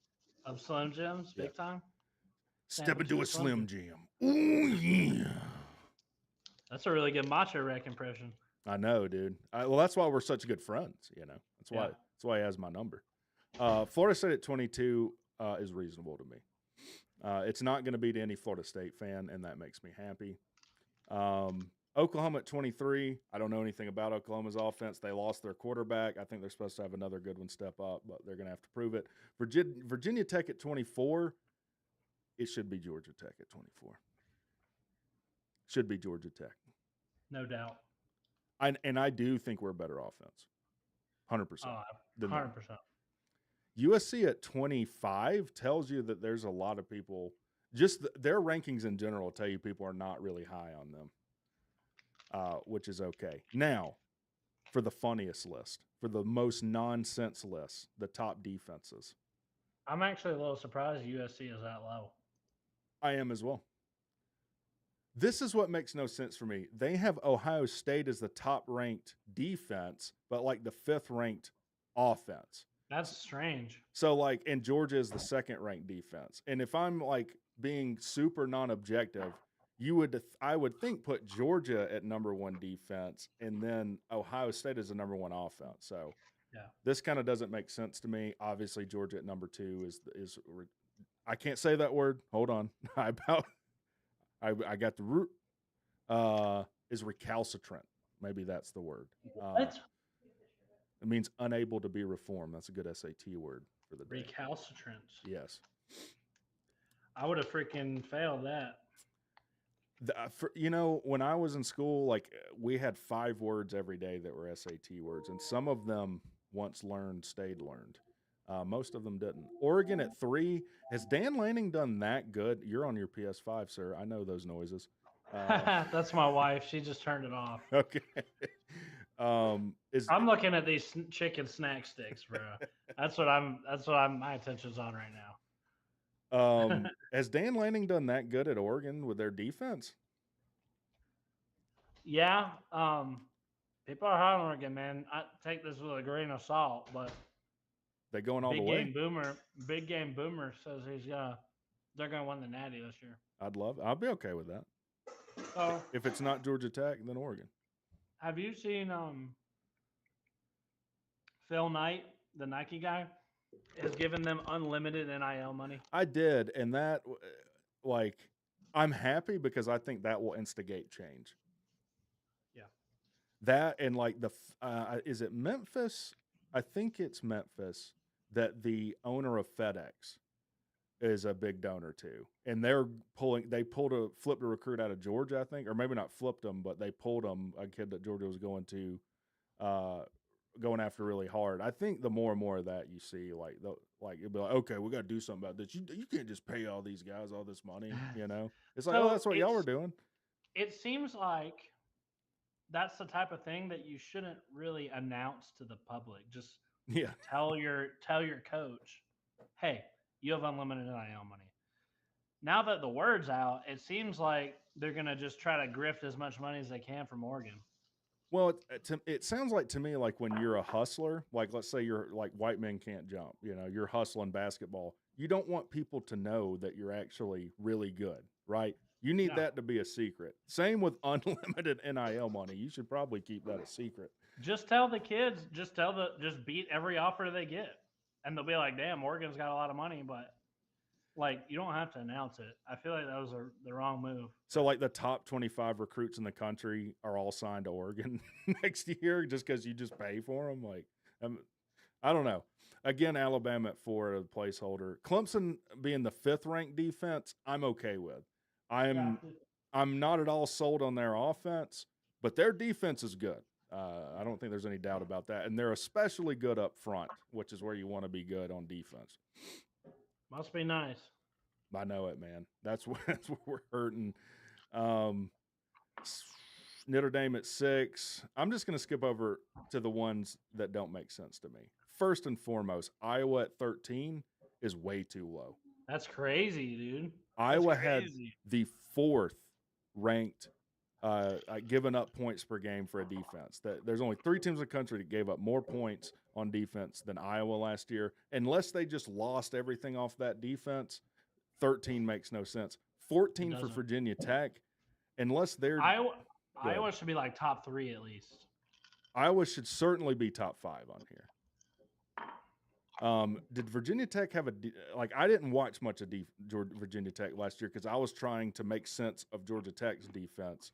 C: Of Slim Jims, big time?
A: Step into a Slim Jim. Oh, yeah.
C: That's a really good Macho Wreck impression.
A: I know, dude. Well, that's why we're such good friends, That's why he has my number. Florida State at 22 is reasonable to me. It's not going to beat any Florida State fan, and that makes me happy. Oklahoma at 23. I don't know anything about Oklahoma's offense. They lost their quarterback. I think they're supposed to have another good one step up, but they're going to have to prove it. Virginia Tech at 24. It should be Georgia Tech at 24. Should be Georgia Tech.
C: No doubt.
A: And I do think we're a better offense. 100%.
C: 100%.
A: USC at 25 tells you that there's a lot of people, just their rankings in general tell you people are not really high on them, which is okay. Now, for the funniest list, for the most nonsense list, the top defenses.
C: I'm actually a little surprised USC is that low.
A: I am as well. This is what makes no sense for me. They have Ohio State as the top ranked defense, but like the 5th ranked offense.
C: That's strange.
A: So like, and Georgia is the 2nd ranked defense. And if I'm like being super non-objective, I would think put Georgia at number 1 defense and then Ohio State as the number 1 offense. So
C: yeah,
A: this kind of doesn't make sense to me. Obviously, Georgia at number 2 is I can't say that word. Hold on. I got the root. Is recalcitrant. Maybe that's the word.
C: What?
A: It means unable to be reformed. That's a good SAT word for the day.
C: Recalcitrant.
A: Yes.
C: I would have freaking failed that.
A: When I was in school, like we had 5 words every day that were SAT words, and some of them once learned stayed learned. Most of them didn't. Oregon at 3. Has Dan Lanning done that good? You're on your PS5, sir. I know those noises.
C: That's my wife. She just turned it off.
A: Okay.
C: I'm looking at these chicken snack sticks, bro. That's what my attention's on right now.
A: Has Dan Lanning done that good at Oregon with their defense?
C: Yeah. People are hot on Oregon, man. I take this with a grain of salt, but
A: they going all the way.
C: Big Game Boomer says they're gonna win the Natty this year.
A: I'll be okay with that.
C: So
A: if it's not Georgia Tech, then Oregon.
C: Have you seen Phil Knight, the Nike guy, has given them unlimited NIL money?
A: I did, and that, like, I'm happy because I think that will instigate change.
C: Yeah.
A: That and like is it Memphis? I think it's Memphis that the owner of FedEx is a big donor to, and they flipped a recruit out of Georgia, I think, or maybe not flipped him, but they pulled him, a kid that Georgia was going after really hard. I think the more and more of that you see, it'll be like, okay, we got to do something about this. You can't just pay all these guys all this money, It's like, that's what y'all were doing.
C: It seems like that's the type of thing that you shouldn't really announce to the public. Just tell your coach, hey, you have unlimited NIL money. Now that the word's out, it seems like they're going to just try to grift as much money as they can from Oregon.
A: Well, it sounds like to me like when you're a hustler, like let's say you're like white men can't jump, you're hustling basketball. You don't want people to know that you're actually really good, right? You need that to be a secret. Same with unlimited NIL money. You should probably keep that a secret.
C: Just tell the kids, just beat every offer they get. And they'll be like, damn, Oregon's got a lot of money, but like you don't have to announce it. I feel like that was the wrong move.
A: So like the top 25 recruits in the country are all signed to Oregon next year just because you just pay for them? Like, I don't know. Again, Alabama at 4 as a placeholder. Clemson being the 5th ranked defense, I'm okay with. I'm not at all sold on their offense, but their defense is good. I don't think there's any doubt about that. And they're especially good up front, which is where you want to be good on defense.
C: Must be nice.
A: I know it, man. That's where we're hurting. Notre Dame at 6. I'm just going to skip over to the ones that don't make sense to me. First and foremost, Iowa at 13 is way too low.
C: That's crazy, dude.
A: Iowa had the 4th ranked given up points per game for a defense. There's only 3 teams in the country that gave up more points on defense than Iowa last year. Unless they just lost everything off that defense, 13 makes no sense. 14 for Virginia Tech. Unless they're
C: Iowa should be like top 3 at least.
A: Iowa should certainly be top 5 on here. Did Virginia Tech have I didn't watch much of Virginia Tech last year because I was trying to make sense of Georgia Tech's defense.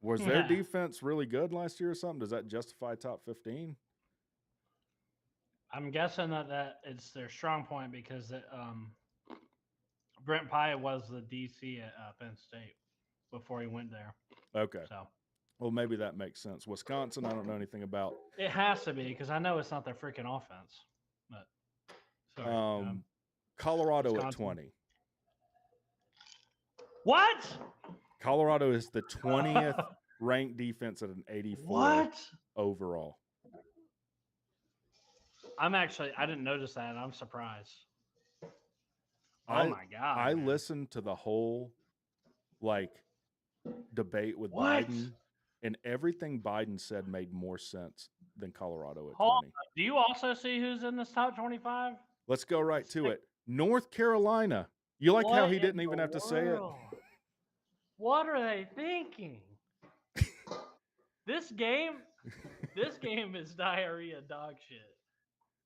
A: Was their defense really good last year or something? Does that justify top 15?
C: I'm guessing that it's their strong point because Brent Pye was the DC at Penn State before he went there.
A: Okay.
C: So,
A: well, maybe that makes sense. Wisconsin, I don't know anything about.
C: It has to be because I know it's not their freaking offense. But sorry,
A: Colorado
C: Wisconsin.
A: at 20.
C: What?
A: Colorado is the 20th ranked defense at an 84 overall.
C: I didn't notice that, and I'm surprised. Oh my God.
A: I listened to the whole, debate with
C: What?
A: Biden, and everything Biden said made more sense than Colorado at
C: Hold
A: 20.
C: on. Do you also see who's in this top 25?
A: Let's go right to it. North Carolina. You like how
C: What
A: he
C: in
A: didn't
C: the
A: even have to say it?
C: world? What are they thinking? This game is diarrhea dog shit.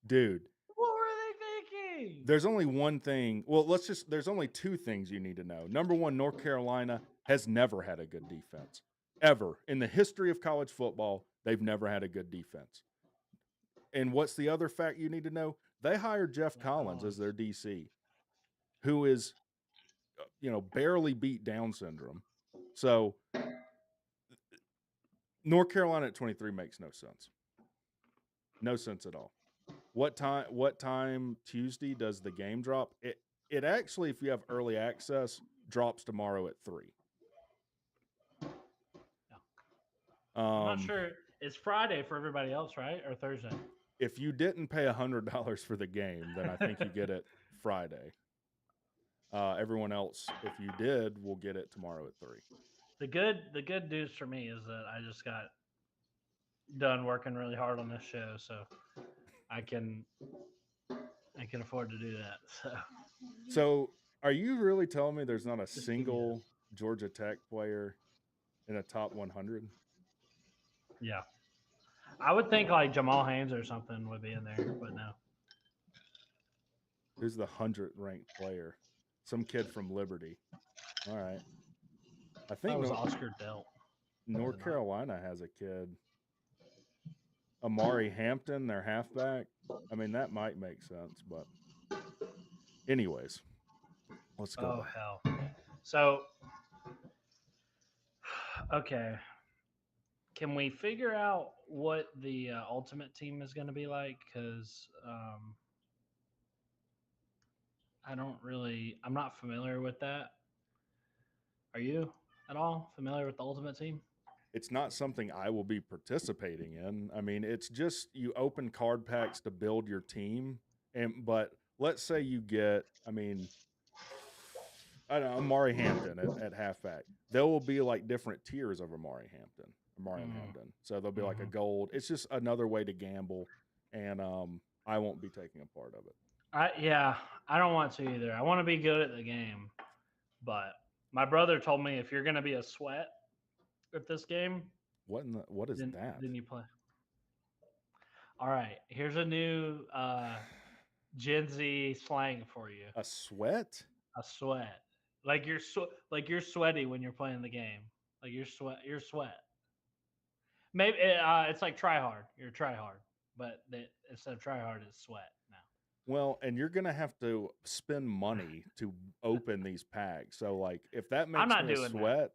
A: Dude,
C: What were they thinking?
A: there's only one thing. Well, there's only two things you need to know. Number one, North Carolina has never had a good defense. Ever. In the history of college football, they've never had a good defense. And what's the other fact you need to know? They hired Jeff Collins as their DC, who is, barely beat Down syndrome. So North Carolina at 23 makes no sense. No sense at all. What time Tuesday does the game drop? It actually, if you have early access, drops tomorrow at 3.
C: I'm not sure. It's Friday for everybody else, right? Or Thursday?
A: If you didn't pay $100 for the game, then I think you get it Friday. Everyone else, if you did, will get it tomorrow at 3.
C: The good news for me is that I just got done working really hard on this show, so I can afford to do that.
A: So, are you really telling me there's not a single Georgia Tech player in a top 100?
C: Yeah. I would think like Jamal Haynes or something would be in there, but no.
A: Who's the 100th ranked player? Some kid from Liberty. All right. I think
C: that was Oscar Delt.
A: North Carolina has a kid. Amari Hampton, their halfback. I mean, that might make sense, but anyways, let's go.
C: Oh, hell. So, okay. Can we figure out what the ultimate team is going to be like? Because I'm not familiar with that. Are you at all familiar with the ultimate team?
A: It's not something I will be participating in. I mean, it's just you open card packs to build your team. But let's say you get, I don't know, Amari Hampton at halfback. There will be like different tiers of Amari Hampton. So there'll be like a gold. It's just another way to gamble, and I won't be taking a part of it.
C: I don't want to either. I want to be good at the game, but my brother told me if you're going to be a sweat at this game,
A: what is that?
C: Then you play. All right, here's a new Gen Z slang for you.
A: A sweat?
C: A sweat. Like you're sweaty when you're playing the game. Like you're sweat. Maybe it's like try hard. You're try hard, but instead of try hard, it's sweat now.
A: Well, and you're gonna have to spend money to open these packs. So, like, if that makes me a sweat,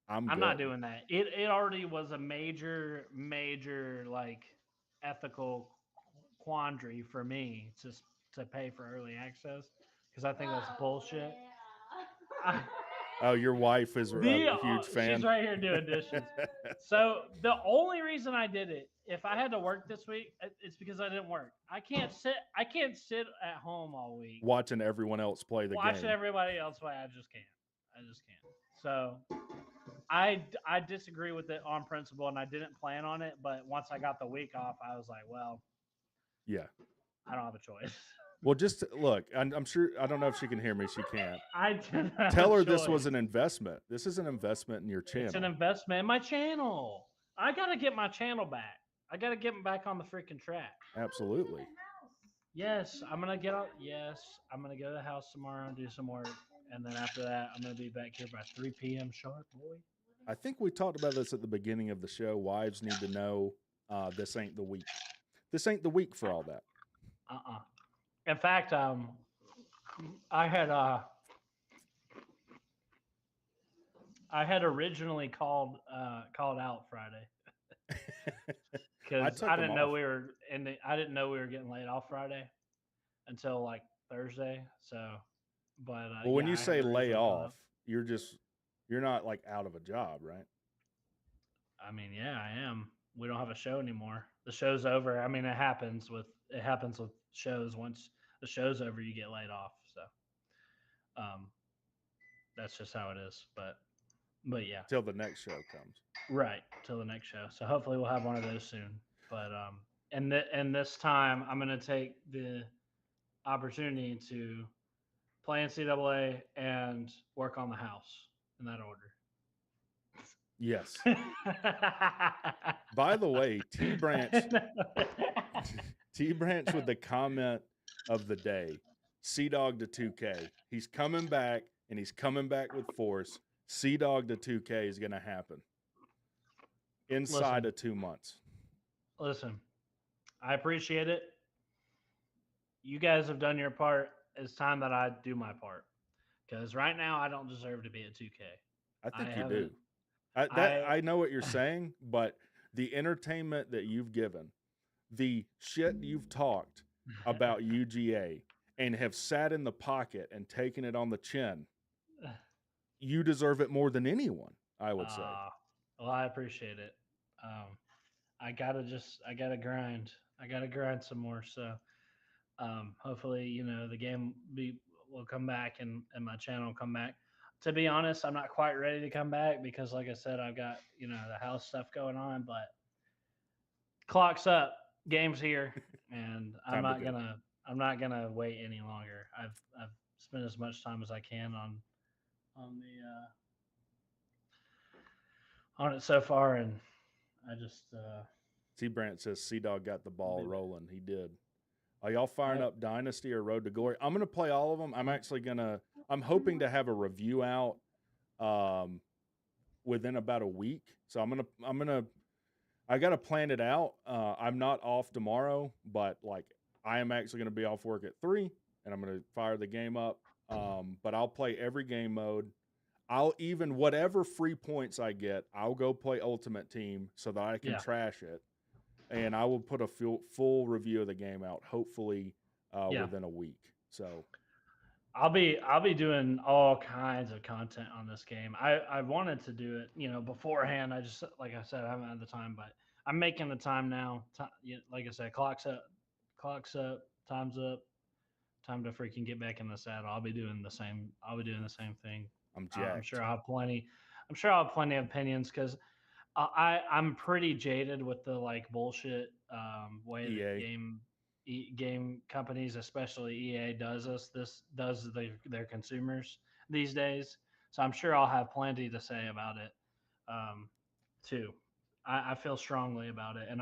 A: I'm
C: not doing that. It already was a major like ethical quandary for me to pay for early access because I think that's bullshit.
A: Oh, your wife is a huge fan.
C: She's right here doing dishes. So the only reason I did it, if I had to work this week, it's because I didn't work. I can't sit at home all week
A: watching everyone else play the game.
C: Watching everybody else play, I just can't. So I disagree with it on principle, and I didn't plan on it. But once I got the week off, I was like, well,
A: yeah,
C: I don't have a choice.
A: Well, just look. I'm sure. I don't know if she can hear me. She can't.
C: I
A: tell her this was an investment. This is an investment in your channel.
C: It's an investment in my channel. I gotta get my channel back. I gotta get back on the freaking track.
A: Absolutely.
C: Yes, I'm gonna get out. Yes, I'm gonna go to the house tomorrow and do some work, and then after that, I'm gonna be back here by 3 p.m. sharp, boy.
A: I think we talked about this at the beginning of the show. Wives need to know this ain't the week. This ain't the week for all that.
C: In fact, I had originally called out Friday because I didn't know we were getting laid off Friday until like Thursday. So, but
A: well, when you say lay off, you're not like out of a job, right?
C: I mean, yeah, I am. We don't have a show anymore. The show's over. I mean, it happens with shows. Once the show's over, you get laid off. So, that's just how it is. But But yeah,
A: till the next show comes.
C: right, till the next show. So hopefully we'll have one of those soon. But and this time I'm gonna take the opportunity to play NCAA and work on the house in that order.
A: Yes. By the way, T Branch with the comment of the day. C-Dog to 2K. He's coming back, and he's coming back with force. C-Dog to 2K is going to happen inside of 2 months.
C: Listen, I appreciate it. You guys have done your part. It's time that I do my part. Because right now, I don't deserve to be at 2K.
A: I think you do. I know what you're saying, but the entertainment that you've given, the shit you've talked about UGA and have sat in the pocket and taken it on the chin, you deserve it more than anyone, I would say.
C: Well, I appreciate it. I gotta grind. I gotta grind some more. So hopefully, the game will come back and my channel will come back. To be honest, I'm not quite ready to come back because, like I said, I've got the house stuff going on. But clock's up, game's here, and I'm not gonna wait any longer. I've spent as much time as I can on it so far, and I just
A: T Brant says C-Dog got the ball rolling. He did. Are y'all firing up Dynasty or Road to Glory? I'm gonna play all of them. I'm hoping to have a review out within about a week. So I gotta plan it out. I'm not off tomorrow, but I am actually gonna be off work at 3, and I'm gonna fire the game up. But I'll play every game mode. I'll even whatever free points I get, I'll go play Ultimate Team so that I can trash it, and I will put a full review of the game out hopefully within a week. So
C: I'll be doing all kinds of content on this game. I wanted to do it, beforehand. I just, like I said, I haven't had the time, but I'm making the time now. Like I said, clock's up, time's up. Time to freaking get back in the saddle. I'll be doing the same thing.
A: I'm jacked.
C: I'm sure I'll have plenty of opinions because I'm pretty jaded with the bullshit way
A: EA.
C: that game companies, especially EA, does their consumers these days. So I'm sure I'll have plenty to say about it too. I feel strongly about it, and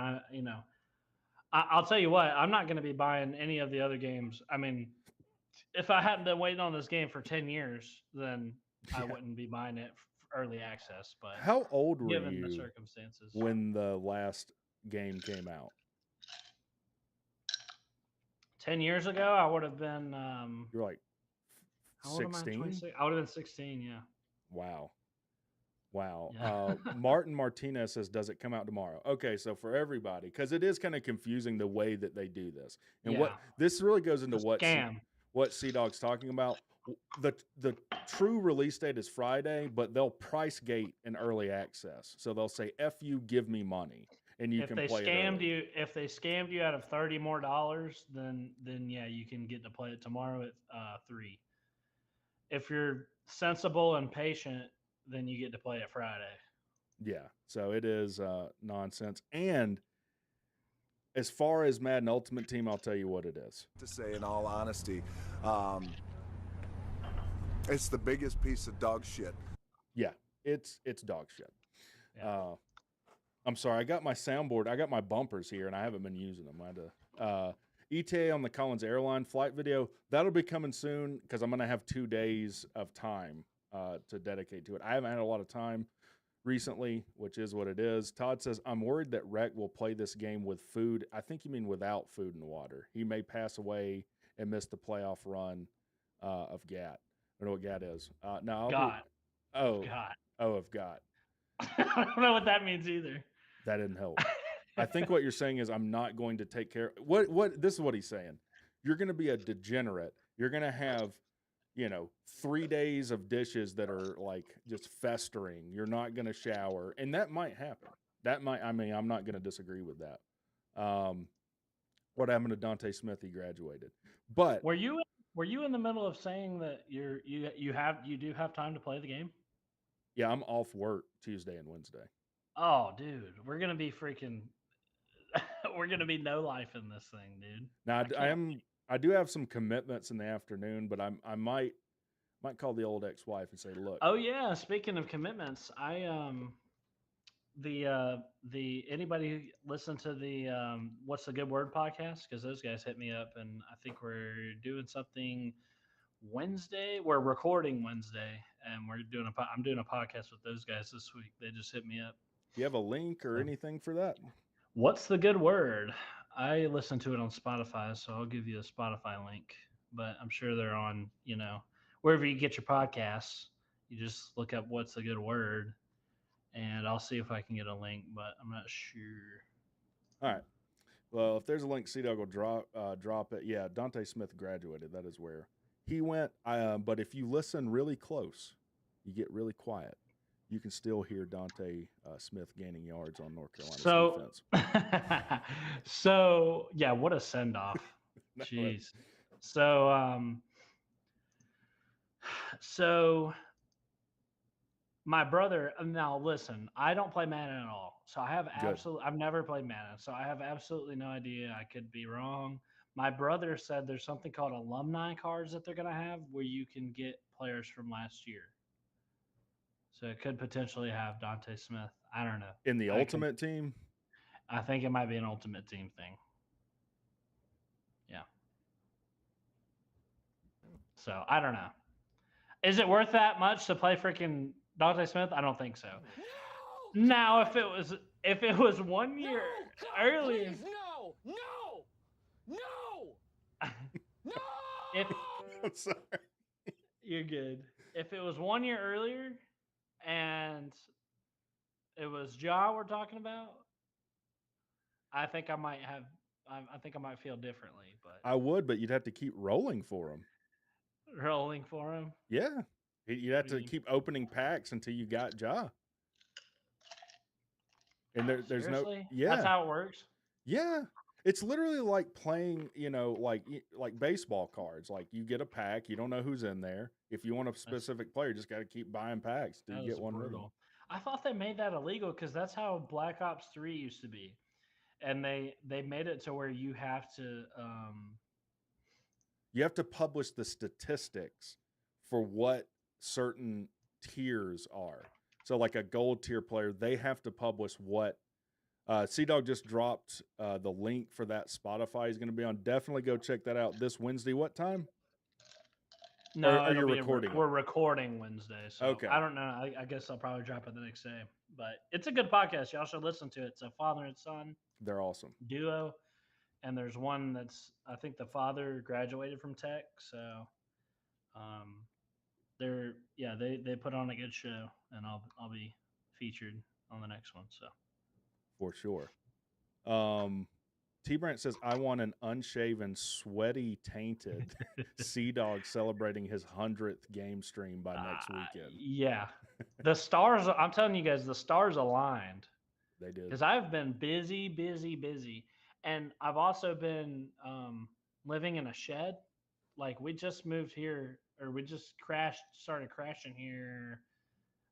C: I'll tell you what, I'm not going to be buying any of the other games. I mean, if I hadn't been waiting on this game for 10 years, then I wouldn't be buying it for early access. But
A: how old were
C: given
A: you
C: the circumstances
A: when the last game came out?
C: 10 years ago, I would have been.
A: You're like 16?
C: I would have been 16, yeah.
A: Wow.
C: Yeah.
A: Martin Martinez says, does it come out tomorrow? Okay, so for everybody, because it is kind of confusing the way that they do this. And what this really goes into what C-Dog's talking about. The true release date is Friday, but they'll price gate in early access. So they'll say, F you, give me money. And you can play it.
C: If they scammed you out of $30 more, then yeah, you can get to play it tomorrow at 3. If you're sensible and patient, then you get to play it Friday.
A: Yeah, so it is nonsense. And as far as Madden Ultimate Team, I'll tell you what it is.
E: To say, in all honesty, it's the biggest piece of dog shit.
A: Yeah, it's dog shit.
C: Yeah.
A: I'm sorry, I got my soundboard. I got my bumpers here, and I haven't been using them. I had to. ETA on the Collins Airline flight video, that'll be coming soon because I'm going to have 2 days of time to dedicate to it. I haven't had a lot of time recently, which is what it is. Todd says, I'm worried that Rec will play this game with food. I think you mean without food and water. He may pass away and miss the playoff run of GAT. I don't know what GAT is. No,
C: God.
A: God. Of GAT.
C: I don't know what that means either.
A: That didn't help. I think what you're saying is I'm not going to take care. What this is what he's saying. You're going to be a degenerate. You're going to have, 3 days of dishes that are just festering. You're not going to shower, and that might happen. I'm not going to disagree with that. What happened to Dante Smith? He graduated, but
C: were you in the middle of saying that you do have time to play the game?
A: Yeah, I'm off work Tuesday and Wednesday.
C: Oh, dude, we're gonna be freaking. We're gonna be no life in this thing, dude.
A: Now
C: can't.
A: I do have some commitments in the afternoon, but I might call the old ex-wife and say, look,
C: Oh yeah, speaking of commitments, the anybody listen to the What's the Good Word podcast? Because those guys hit me up, and I think we're doing something Wednesday. We're recording Wednesday, and I'm doing a podcast with those guys this week. They just hit me up.
A: you have a link or anything for that?
C: What's the Good Word? I listen to it on Spotify, so I'll give you a Spotify link. But I'm sure they're on, wherever you get your podcasts. You just look up What's the Good Word, and I'll see if I can get a link, but I'm not sure.
A: All right. Well, if there's a link, C-Dog will drop it. Yeah, Dante Smith graduated. That is where he went. But if you listen really close, you get really quiet, you can still hear Dante Smith gaining yards on North Carolina's defense.
C: So yeah, what a send off.
A: No,
C: Jeez. So my brother, now listen, I don't play Madden at all. So I've never played Madden. So I have absolutely no idea. I could be wrong. My brother said there's something called alumni cards that they're going to have where you can get players from last year. So it could potentially have Dante Smith. I don't know.
A: In the Ultimate Team?
C: I think it might be an Ultimate Team thing. Yeah. So I don't know. Is it worth that much to play freaking Dante Smith? I don't think so. No! Now, if it was 1 year earlier,
B: please, no!
A: I'm sorry.
C: You're good. If it was 1 year earlier, and it was Ja we're talking about, I think I might feel differently. But
A: I would, but you'd have to keep rolling for him.
C: Rolling for him?
A: Yeah. You'd have to keep opening packs until you got Ja. And there's
C: Seriously?
A: no, yeah.
C: That's how it works?
A: Yeah. It's literally like playing, like baseball cards. Like you get a pack, you don't know who's in there. If you want a specific player, you just got to keep buying packs till you get one brutal.
C: I thought they made that illegal because that's how Black Ops 3 used to be. And they made it to where you have to
A: publish the statistics for what certain tiers are. So like a gold tier player, they have to publish what C-Dog just dropped the link for that Spotify he's going to be on. Definitely go check that out this Wednesday. What time?
C: No,
A: are you recording?
C: We're recording Wednesday, so
A: okay.
C: I don't know. I guess I'll probably drop it the next day. But it's a good podcast. Y'all should listen to it. It's a father and son.
A: They're awesome.
C: Duo. And there's one that's, I think the father graduated from Tech, so they put on a good show, and I'll be featured on the next one. So
A: for sure. T Brant says, I want an unshaven, sweaty, tainted C-Dog celebrating his 100th game stream by next weekend.
C: Yeah. The stars, I'm telling you guys, the stars aligned.
A: They did.
C: Because I've been busy. And I've also been living in a shed. Like we just moved here, or we just started crashing here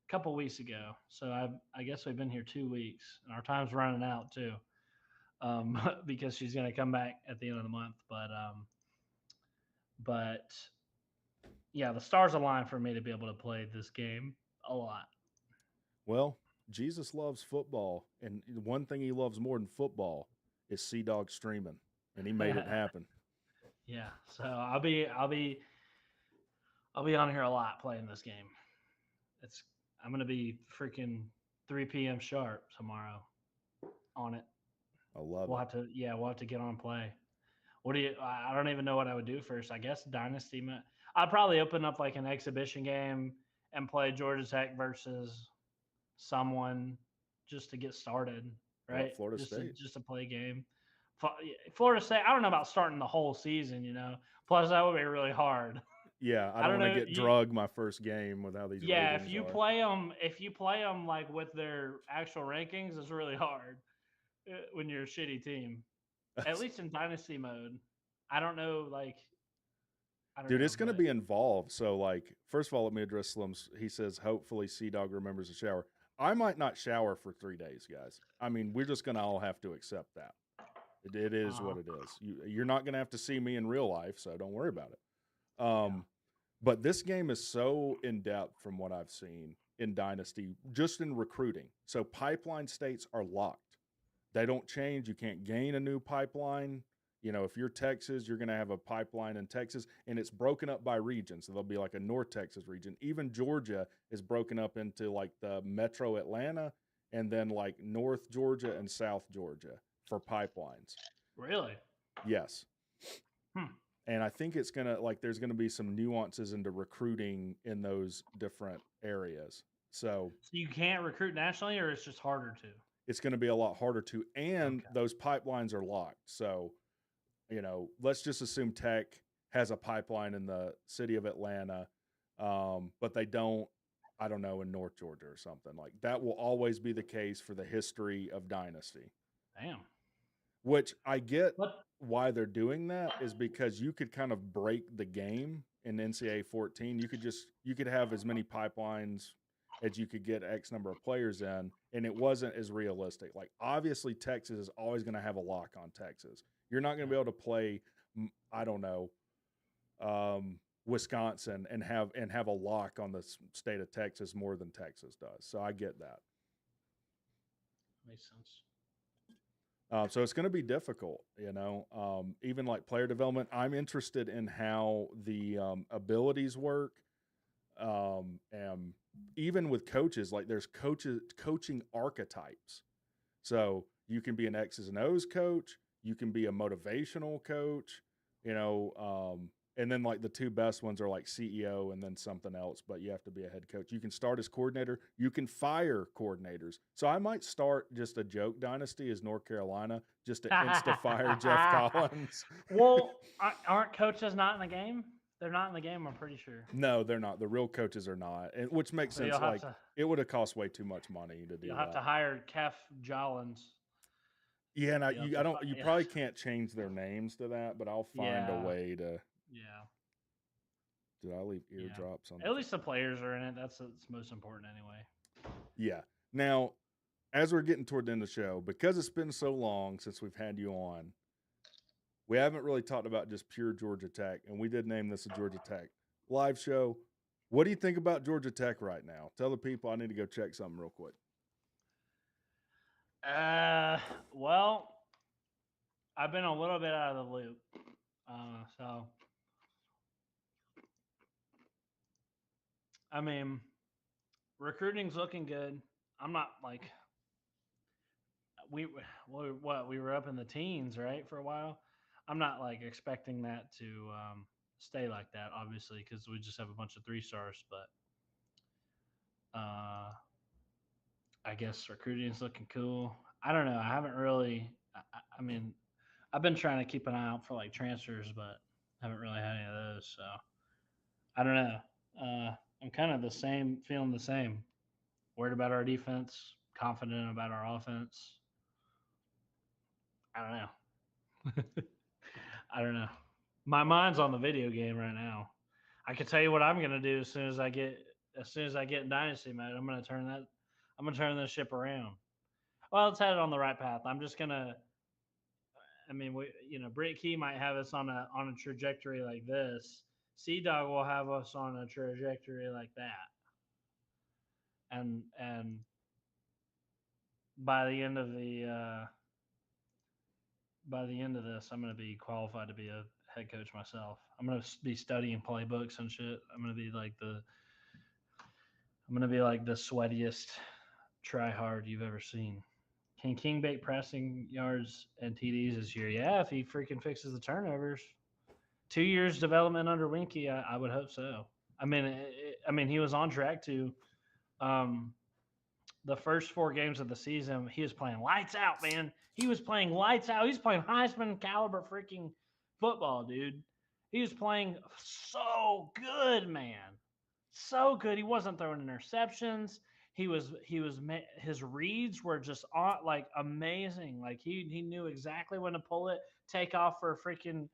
C: a couple weeks ago. So I guess we've been here 2 weeks, and our time's running out too. Because she's going to come back at the end of the month. But yeah, the stars align for me to be able to play this game a lot.
A: Well, Jesus loves football, and one thing he loves more than football is C-Dog streaming, and he made it happen.
C: Yeah, so I'll be on here a lot playing this game. I'm going to be freaking 3 p.m. sharp tomorrow on it.
A: I love
C: it. We'll have to get on play. I don't even know what I would do first. I guess Dynasty. I'd probably open up like an exhibition game and play Georgia Tech versus someone just to get started, right?
A: Florida State.
C: Just to play a game. Florida State, I don't know about starting the whole season, Plus, that would be really hard.
A: Yeah, I don't want to get drugged my first game with how these.
C: Yeah, if you play them like with their actual rankings, it's really hard when you're a shitty team. At least in dynasty mode, I don't know. Like,
A: Dude, it's going to be involved. So, like, first of all, let me address Slim's. He says, hopefully, Dog remembers to shower. I might not shower for 3 days, guys. I mean, we're just going to all have to accept that. It is what it is. You're not going to have to see me in real life, so don't worry about it. But this game is so in depth from what I've seen in Dynasty, just in recruiting. So pipeline states are locked. They don't change. You can't gain a new pipeline. You know, if you're Texas, you're going to have a pipeline in Texas, and it's broken up by region. So there'll be like a North Texas region. Even Georgia is broken up into like the Metro Atlanta and then like North Georgia and South Georgia for pipelines.
C: Really?
A: Yes. And I think it's going to, like, there's going to be some nuances into recruiting in those different areas. So
C: you can't recruit nationally, or it's just harder to?
A: It's going to be a lot harder to, and those pipelines are locked. So, you know, let's just assume Tech has a pipeline in the city of Atlanta, but they don't, I don't know, in North Georgia or something. Like, that will always be the case for the history of Dynasty.
C: Damn.
A: Which I get why they're doing that, is because you could kind of break the game in NCAA 14. You could have as many pipelines as you could get X number of players in, and it wasn't as realistic. Like, obviously, Texas is always going to have a lock on Texas. You're not going to be able to play, I don't know, Wisconsin and have a lock on the state of Texas more than Texas does. So I get that.
C: Makes sense.
A: So it's going to be difficult, you know, even like player development. I'm interested in how the abilities work. And even with coaches, like there's coaching archetypes. So you can be an X's and O's coach. You can be a motivational coach, you know, and then like the two best ones are like CEO and then something else, but you have to be a head coach. You can start as coordinator. You can fire coordinators. So I might start just a joke dynasty as North Carolina, just to insta-fire Jeff Collins.
C: Well, aren't coaches not in the game? They're not in the game, I'm pretty sure.
A: No, they're not. The real coaches are not, which makes sense. Like, it would have cost way too much money to do that.
C: You'll have to hire Jeff Collins.
A: Yeah, and you probably can't change their names to that, but I'll find a way to.
C: Yeah.
A: Did I leave eardrops on?
C: At least the players are in it. That's most important anyway.
A: Yeah. Now, as we're getting toward the end of the show, because it's been so long since we've had you on, we haven't really talked about just pure Georgia Tech, and we did name this a Georgia Tech live show. What do you think about Georgia Tech right now? Tell the people I need to go check something real quick.
C: Well, I've been a little bit out of the loop. So, I mean, recruiting's looking good. I'm not like we were up in the teens, right, for a while. I'm not like expecting that to stay like that, obviously, because we just have a bunch of 3-stars. But I guess recruiting's looking cool. I don't know. I haven't really. I mean, I've been trying to keep an eye out for like transfers, but haven't really had any of those. So I don't know. I'm kind of feeling the same. Worried about our defense, confident about our offense. I don't know. I don't know. My mind's on the video game right now. I can tell you what I'm gonna do as soon as I get in Dynasty mode. I'm gonna turn this ship around. Well, it's headed on the right path. I'm just gonna. I mean, Britt Key might have us on a trajectory like this. C-Dog will have us on a trajectory like that. And by the end of this, I'm going to be qualified to be a head coach myself. I'm going to be studying playbooks and shit. I'm going to be like the sweatiest try hard you've ever seen. Can King break passing yards and TDs this year? Yeah, if he freaking fixes the turnovers. 2 years development under Winky, I would hope so. I mean, he was on track to. The first 4 games of the season, he was playing lights out, man. He was playing lights out. He's playing Heisman caliber freaking football, dude. He was playing so good, man. So good. He wasn't throwing interceptions. His reads were just like amazing. Like he knew exactly when to pull it, take off for a freaking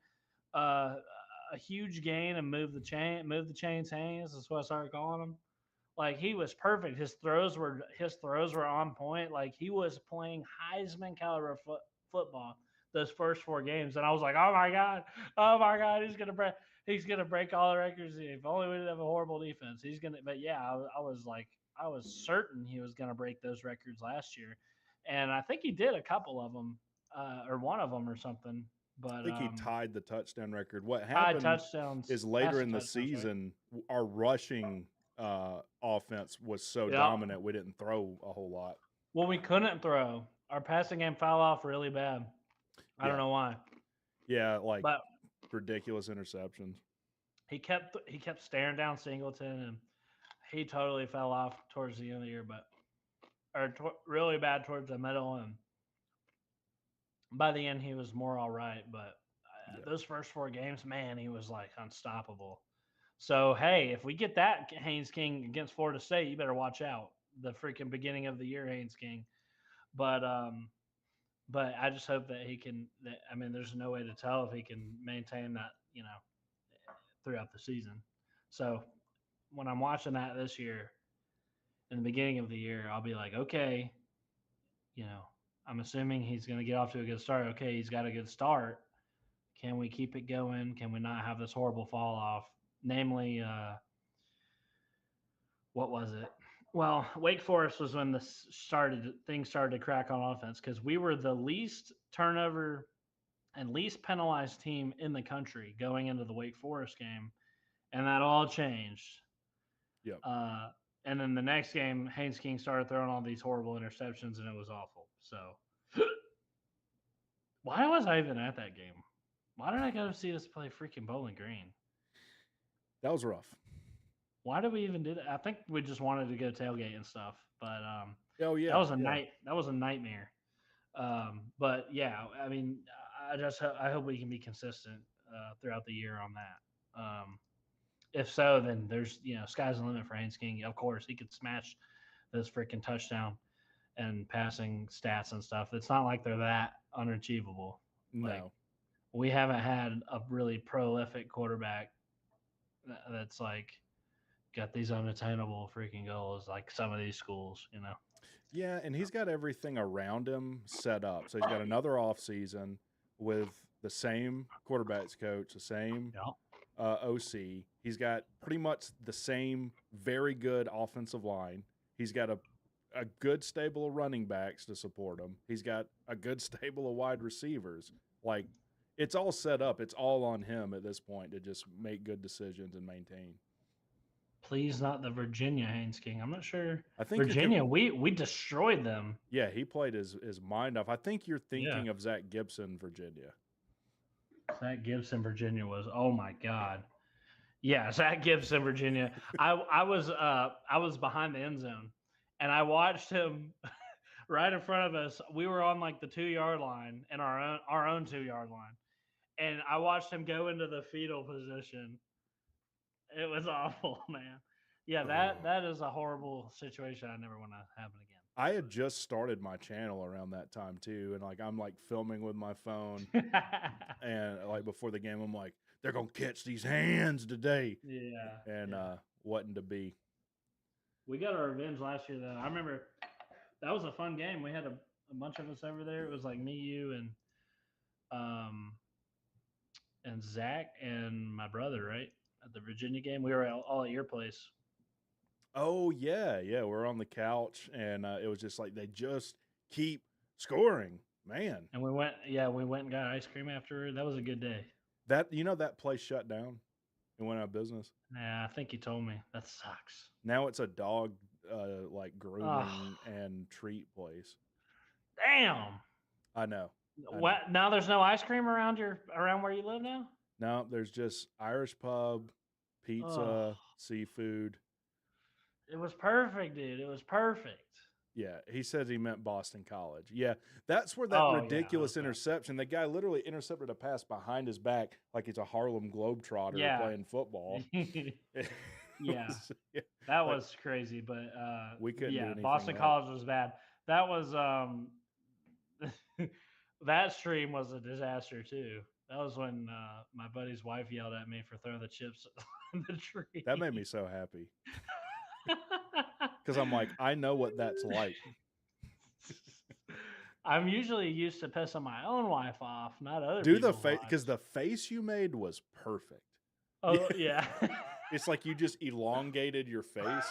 C: a huge gain and move the chains hangs. That's what I started calling him. Like he was perfect. His throws were on point. Like he was playing Heisman caliber football those first 4 games, and I was like, oh my god, he's gonna break all the records. If only we didn't have a horrible defense, he's gonna. But yeah, I was certain he was gonna break those records last year, and I think he did a couple of them, or one of them or something. But
A: I think he tied the touchdown record. What
C: tied
A: happened
C: touchdowns
A: is later
C: passing
A: in the
C: touchdowns, right?
A: season, our rushing offense was so
C: Yep.
A: dominant we didn't throw a whole lot.
C: Well, we couldn't throw. Our passing game fell off really bad. I don't know why.
A: Yeah, like
C: But
A: ridiculous interceptions.
C: he kept staring down Singleton, and he totally fell off towards the end of the year, really bad towards the middle, and by the end he was more all right. But those first 4 games, man, he was like unstoppable. So hey, if we get that Haynes King against Florida State, you better watch out. The freaking beginning of the year, Haynes King. But I just hope that he can. I mean, there's no way to tell if he can maintain that, throughout the season. So when I'm watching that this year, in the beginning of the year, I'll be like, okay, I'm assuming he's going to get off to a good start. Okay, he's got a good start. Can we keep it going? Can we not have this horrible fall off? Namely, what was it? Well, Wake Forest was when things started to crack on offense, because we were the least turnover and least penalized team in the country going into the Wake Forest game, and that all changed.
A: Yep.
C: And then the next game, Haynes King started throwing all these horrible interceptions, and it was awful. So, why was I even at that game? Why did I go see us play freaking Bowling Green?
A: That was rough.
C: Why did we even do that? I think we just wanted to go tailgate and stuff. But
A: oh yeah,
C: that was a nightmare. But yeah, I mean, I hope we can be consistent throughout the year on that. If so, then there's sky's the limit for Haynes King. Of course, he could smash those freaking touchdown and passing stats and stuff. It's not like they're that unachievable.
A: No,
C: like, we haven't had a really prolific quarterback that's like got these unattainable freaking goals like some of these schools.
A: Yeah, and he's got everything around him set up. So he's got another off season with the same quarterbacks coach, the same OC. He's got pretty much the same very good offensive line. He's got a good stable of running backs to support him. He's got a good stable of wide receivers. Like, it's all set up. It's all on him at this point to just make good decisions and maintain.
C: Please, not the Virginia Haynes King. I'm not sure.
A: I think
C: Virginia, we destroyed them.
A: Yeah, he played his mind off. I think you're thinking of Zach Gibson, Virginia.
C: Zach Gibson, Virginia was, oh my God. Yeah, Zach Gibson, Virginia. I was behind the end zone, and I watched him right in front of us. We were on like the 2-yard line and our own 2-yard line, and I watched him go into the fetal position. It was awful, man. Yeah, that is a horrible situation. I never want to happen again.
A: I had just started my channel around that time too, and like I'm like filming with my phone, and like before the game, I'm like, they're gonna catch these hands today.
C: Yeah,
A: and wasn't to be.
C: We got our revenge last year, though. I remember that was a fun game. We had a bunch of us over there. It was like me, you, and Zach and my brother, right? At the Virginia game, we were all at your place.
A: Oh yeah, we're on the couch, and it was just like they just keep scoring, man.
C: And we went and got ice cream after. That was a good day.
A: That that place shut down and went out of business.
C: Yeah, I think you told me. That sucks.
A: Now it's a dog like grooming and treat place.
C: Damn.
A: I know.
C: What? Now there's no ice cream around where you live now?
A: No, there's just Irish pub, pizza, seafood.
C: It was perfect, dude. It was perfect.
A: Yeah, he says he meant Boston College. Yeah, that's where that ridiculous interception. The guy literally intercepted a pass behind his back like he's a Harlem Globetrotter playing football.
C: That was crazy. But
A: we couldn't do anything
C: Boston
A: else.
C: College was bad. That was that stream was a disaster too. That was when my buddy's wife yelled at me for throwing the chips in the tree.
A: That made me so happy because I'm like, I know what that's like.
C: I'm usually used to pissing my own wife off, not other
A: Do the
C: people's
A: face because
C: wives.
A: the face you made was perfect.
C: Oh yeah.
A: It's like you just elongated your face.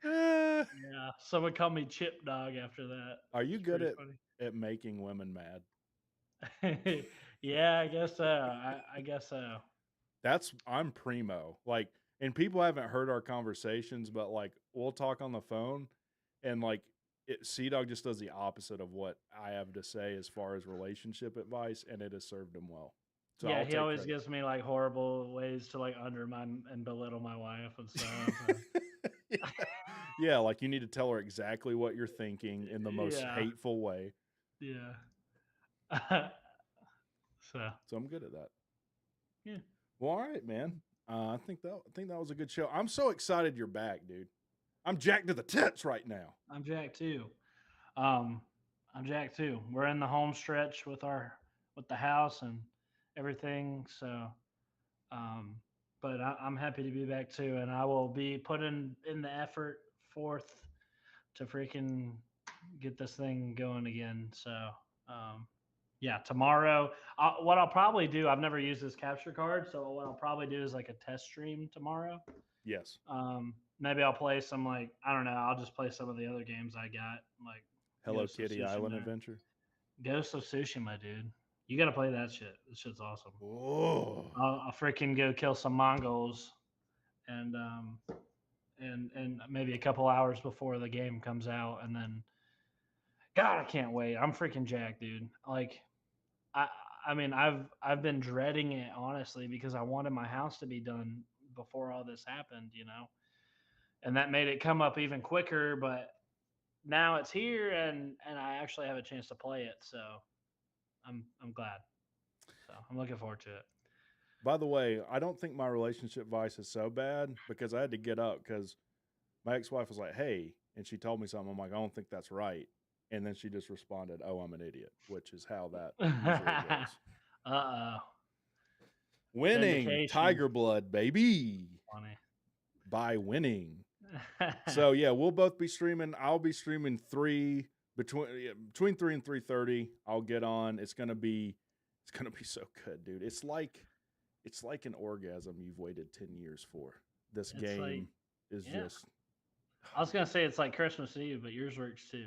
C: Yeah, someone called me Chip Dog after that.
A: Are you
C: It's
A: good
C: pretty
A: at making women mad?
C: funny. Yeah, I guess so. I guess so.
A: I'm primo. Like, and people haven't heard our conversations, but like we'll talk on the phone, and like C-Dog just does the opposite of what I have to say as far as relationship advice, and it has served him well. So
C: Yeah,
A: I'll
C: he
A: take
C: always
A: credit.
C: gives me like horrible ways to like undermine and belittle my wife and stuff.
A: Yeah, like you need to tell her exactly what you're thinking in the most
C: Yeah.
A: hateful way.
C: Yeah. So
A: I'm good at that.
C: yeah.
A: Well, all right, man. I think that was a good show. I'm so excited you're back, dude. I'm jacked to the tits right now.
C: I'm jacked too. I'm jacked too. We're in the home stretch with the house and everything. So, but I'm happy to be back too, and I will be putting in the effort forth to freaking get this thing going again. So, yeah, tomorrow. What I'll probably do, I've never used this capture card, so what I'll probably do is like a test stream tomorrow.
A: Yes.
C: Maybe I'll play some like I don't know. I'll just play some of the other games I got, like
A: Hello
C: Ghost of
A: Kitty Island
C: Tsushima.
A: Adventure.
C: Ghost of Tsushima, dude. You got to play that shit. This shit's awesome.
A: Oh.
C: I'll freaking go kill some Mongols, and maybe a couple hours before the game comes out, and then, God, I can't wait. I'm freaking jacked, dude. Like, I mean, I've been dreading it honestly because I wanted my house to be done before all this happened, and that made it come up even quicker. But now it's here, and I actually have a chance to play it, so I'm glad. So I'm looking forward to it.
A: By the way, I don't think my relationship vice is so bad because I had to get up because my ex-wife was like, "Hey," and she told me something. I'm like, "I don't think that's right." And then she just responded, "Oh, I'm an idiot," which is how that usually goes.
C: Uh-oh.
A: Winning,
C: Vindication.
A: Tiger blood, baby.
C: Funny.
A: By winning. So yeah, we'll both be streaming. I'll be streaming between 3 and 3:30. I'll get on. It's gonna be so good, dude. It's like an orgasm you've waited 10 years for. This
C: It's
A: game
C: like-
A: is
C: yeah.
A: just.
C: I was gonna say it's like Christmas Eve, but yours works too.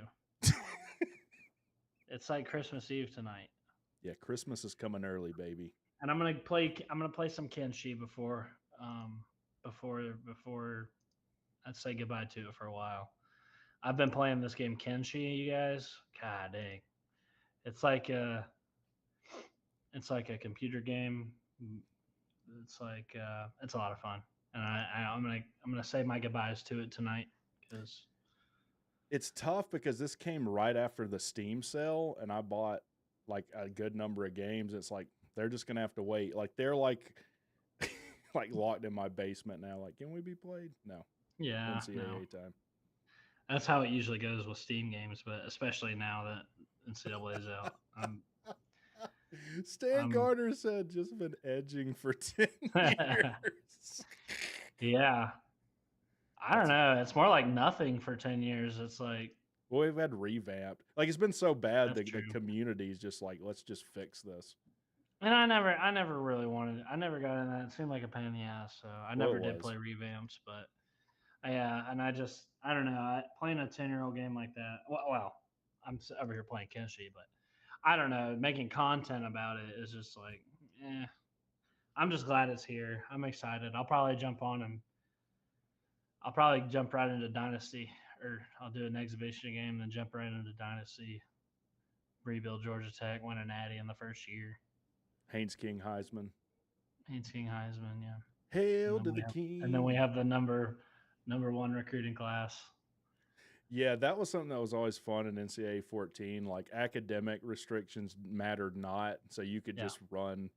C: It's like Christmas Eve tonight.
A: Yeah, Christmas is coming early, baby.
C: And I'm gonna play some Kenshi before I'd say goodbye to it for a while. I've been playing this game Kenshi, you guys. God dang. It's like a computer game. It's like it's a lot of fun. And I'm gonna say my goodbyes to it tonight because
A: It's tough because this came right after the Steam sale, and I bought like a good number of games. It's like they're just gonna have to wait. Like they're like locked in my basement now. Like, can we be played? No.
C: yeah,
A: NCAA time.
C: That's how it usually goes with Steam games, but especially now that NCAA is out.
A: Stan Carter said just been edging for 10 years.
C: Yeah. I don't know. It's more like nothing for 10 years. It's like,
A: well, we've had revamped. Like it's been so bad
C: That's
A: the
C: true.
A: community's just like, let's just fix this.
C: and I never really wanted it. I never got in that. It seemed like a pain in the ass. So I
A: Well,
C: never
A: it
C: did
A: was.
C: play revamps, but yeah. And I don't know. Playing a 10-year-old game like that. Well, I'm over here playing Kenshi, but I don't know. Making content about it is just like, I'm just glad it's here. I'm excited. I'll probably jump right into Dynasty, or I'll do an exhibition game, then jump right into Dynasty, rebuild Georgia Tech, win a natty in the first year.
A: Haynes King Heisman.
C: Haynes King Heisman, yeah.
A: Hail to the king.
C: And then we have the number one recruiting class.
A: Yeah, that was something that was always fun in NCAA 14. Like academic restrictions mattered not, so you could just run.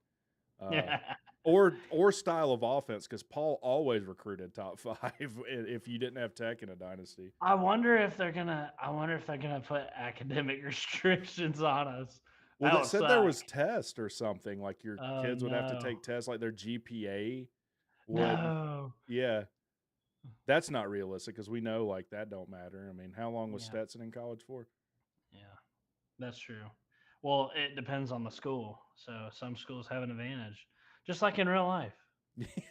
A: or style of offense, because Paul always recruited top 5 if you didn't have Tech in a dynasty.
C: I wonder if they're gonna put academic restrictions on us.
A: Well,
C: That
A: that
C: would
A: said there
C: suck.
A: was tests or something, like your
C: Oh,
A: kids would have to
C: no.
A: take tests, like their GPA would.
C: No.
A: Yeah, that's not realistic because we know like that don't matter. I mean, how long was
C: Yeah.
A: Stetson in college for?
C: Yeah, that's true. Well, it depends on the school. So some schools have an advantage, just like in real life.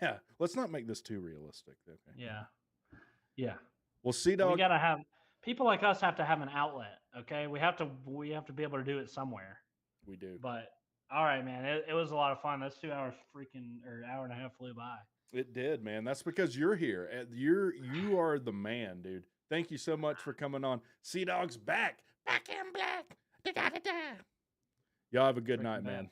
A: Yeah, let's not make this too realistic. Okay.
C: Yeah. Yeah.
A: Well, Sea
C: We
A: Dog,
C: gotta have people like us have to have an outlet. Okay, we have to be able to do it somewhere.
A: we do.
C: But all right, man, it was a lot of fun. Those 2 hours hour and a half flew by.
A: It did, man. That's because you're here. You are the man, dude. Thank you so much for coming on. Sea Dog's back in black. Da-da-da-da. Y'all have a good
C: Freaking
A: night,
C: bad.
A: man.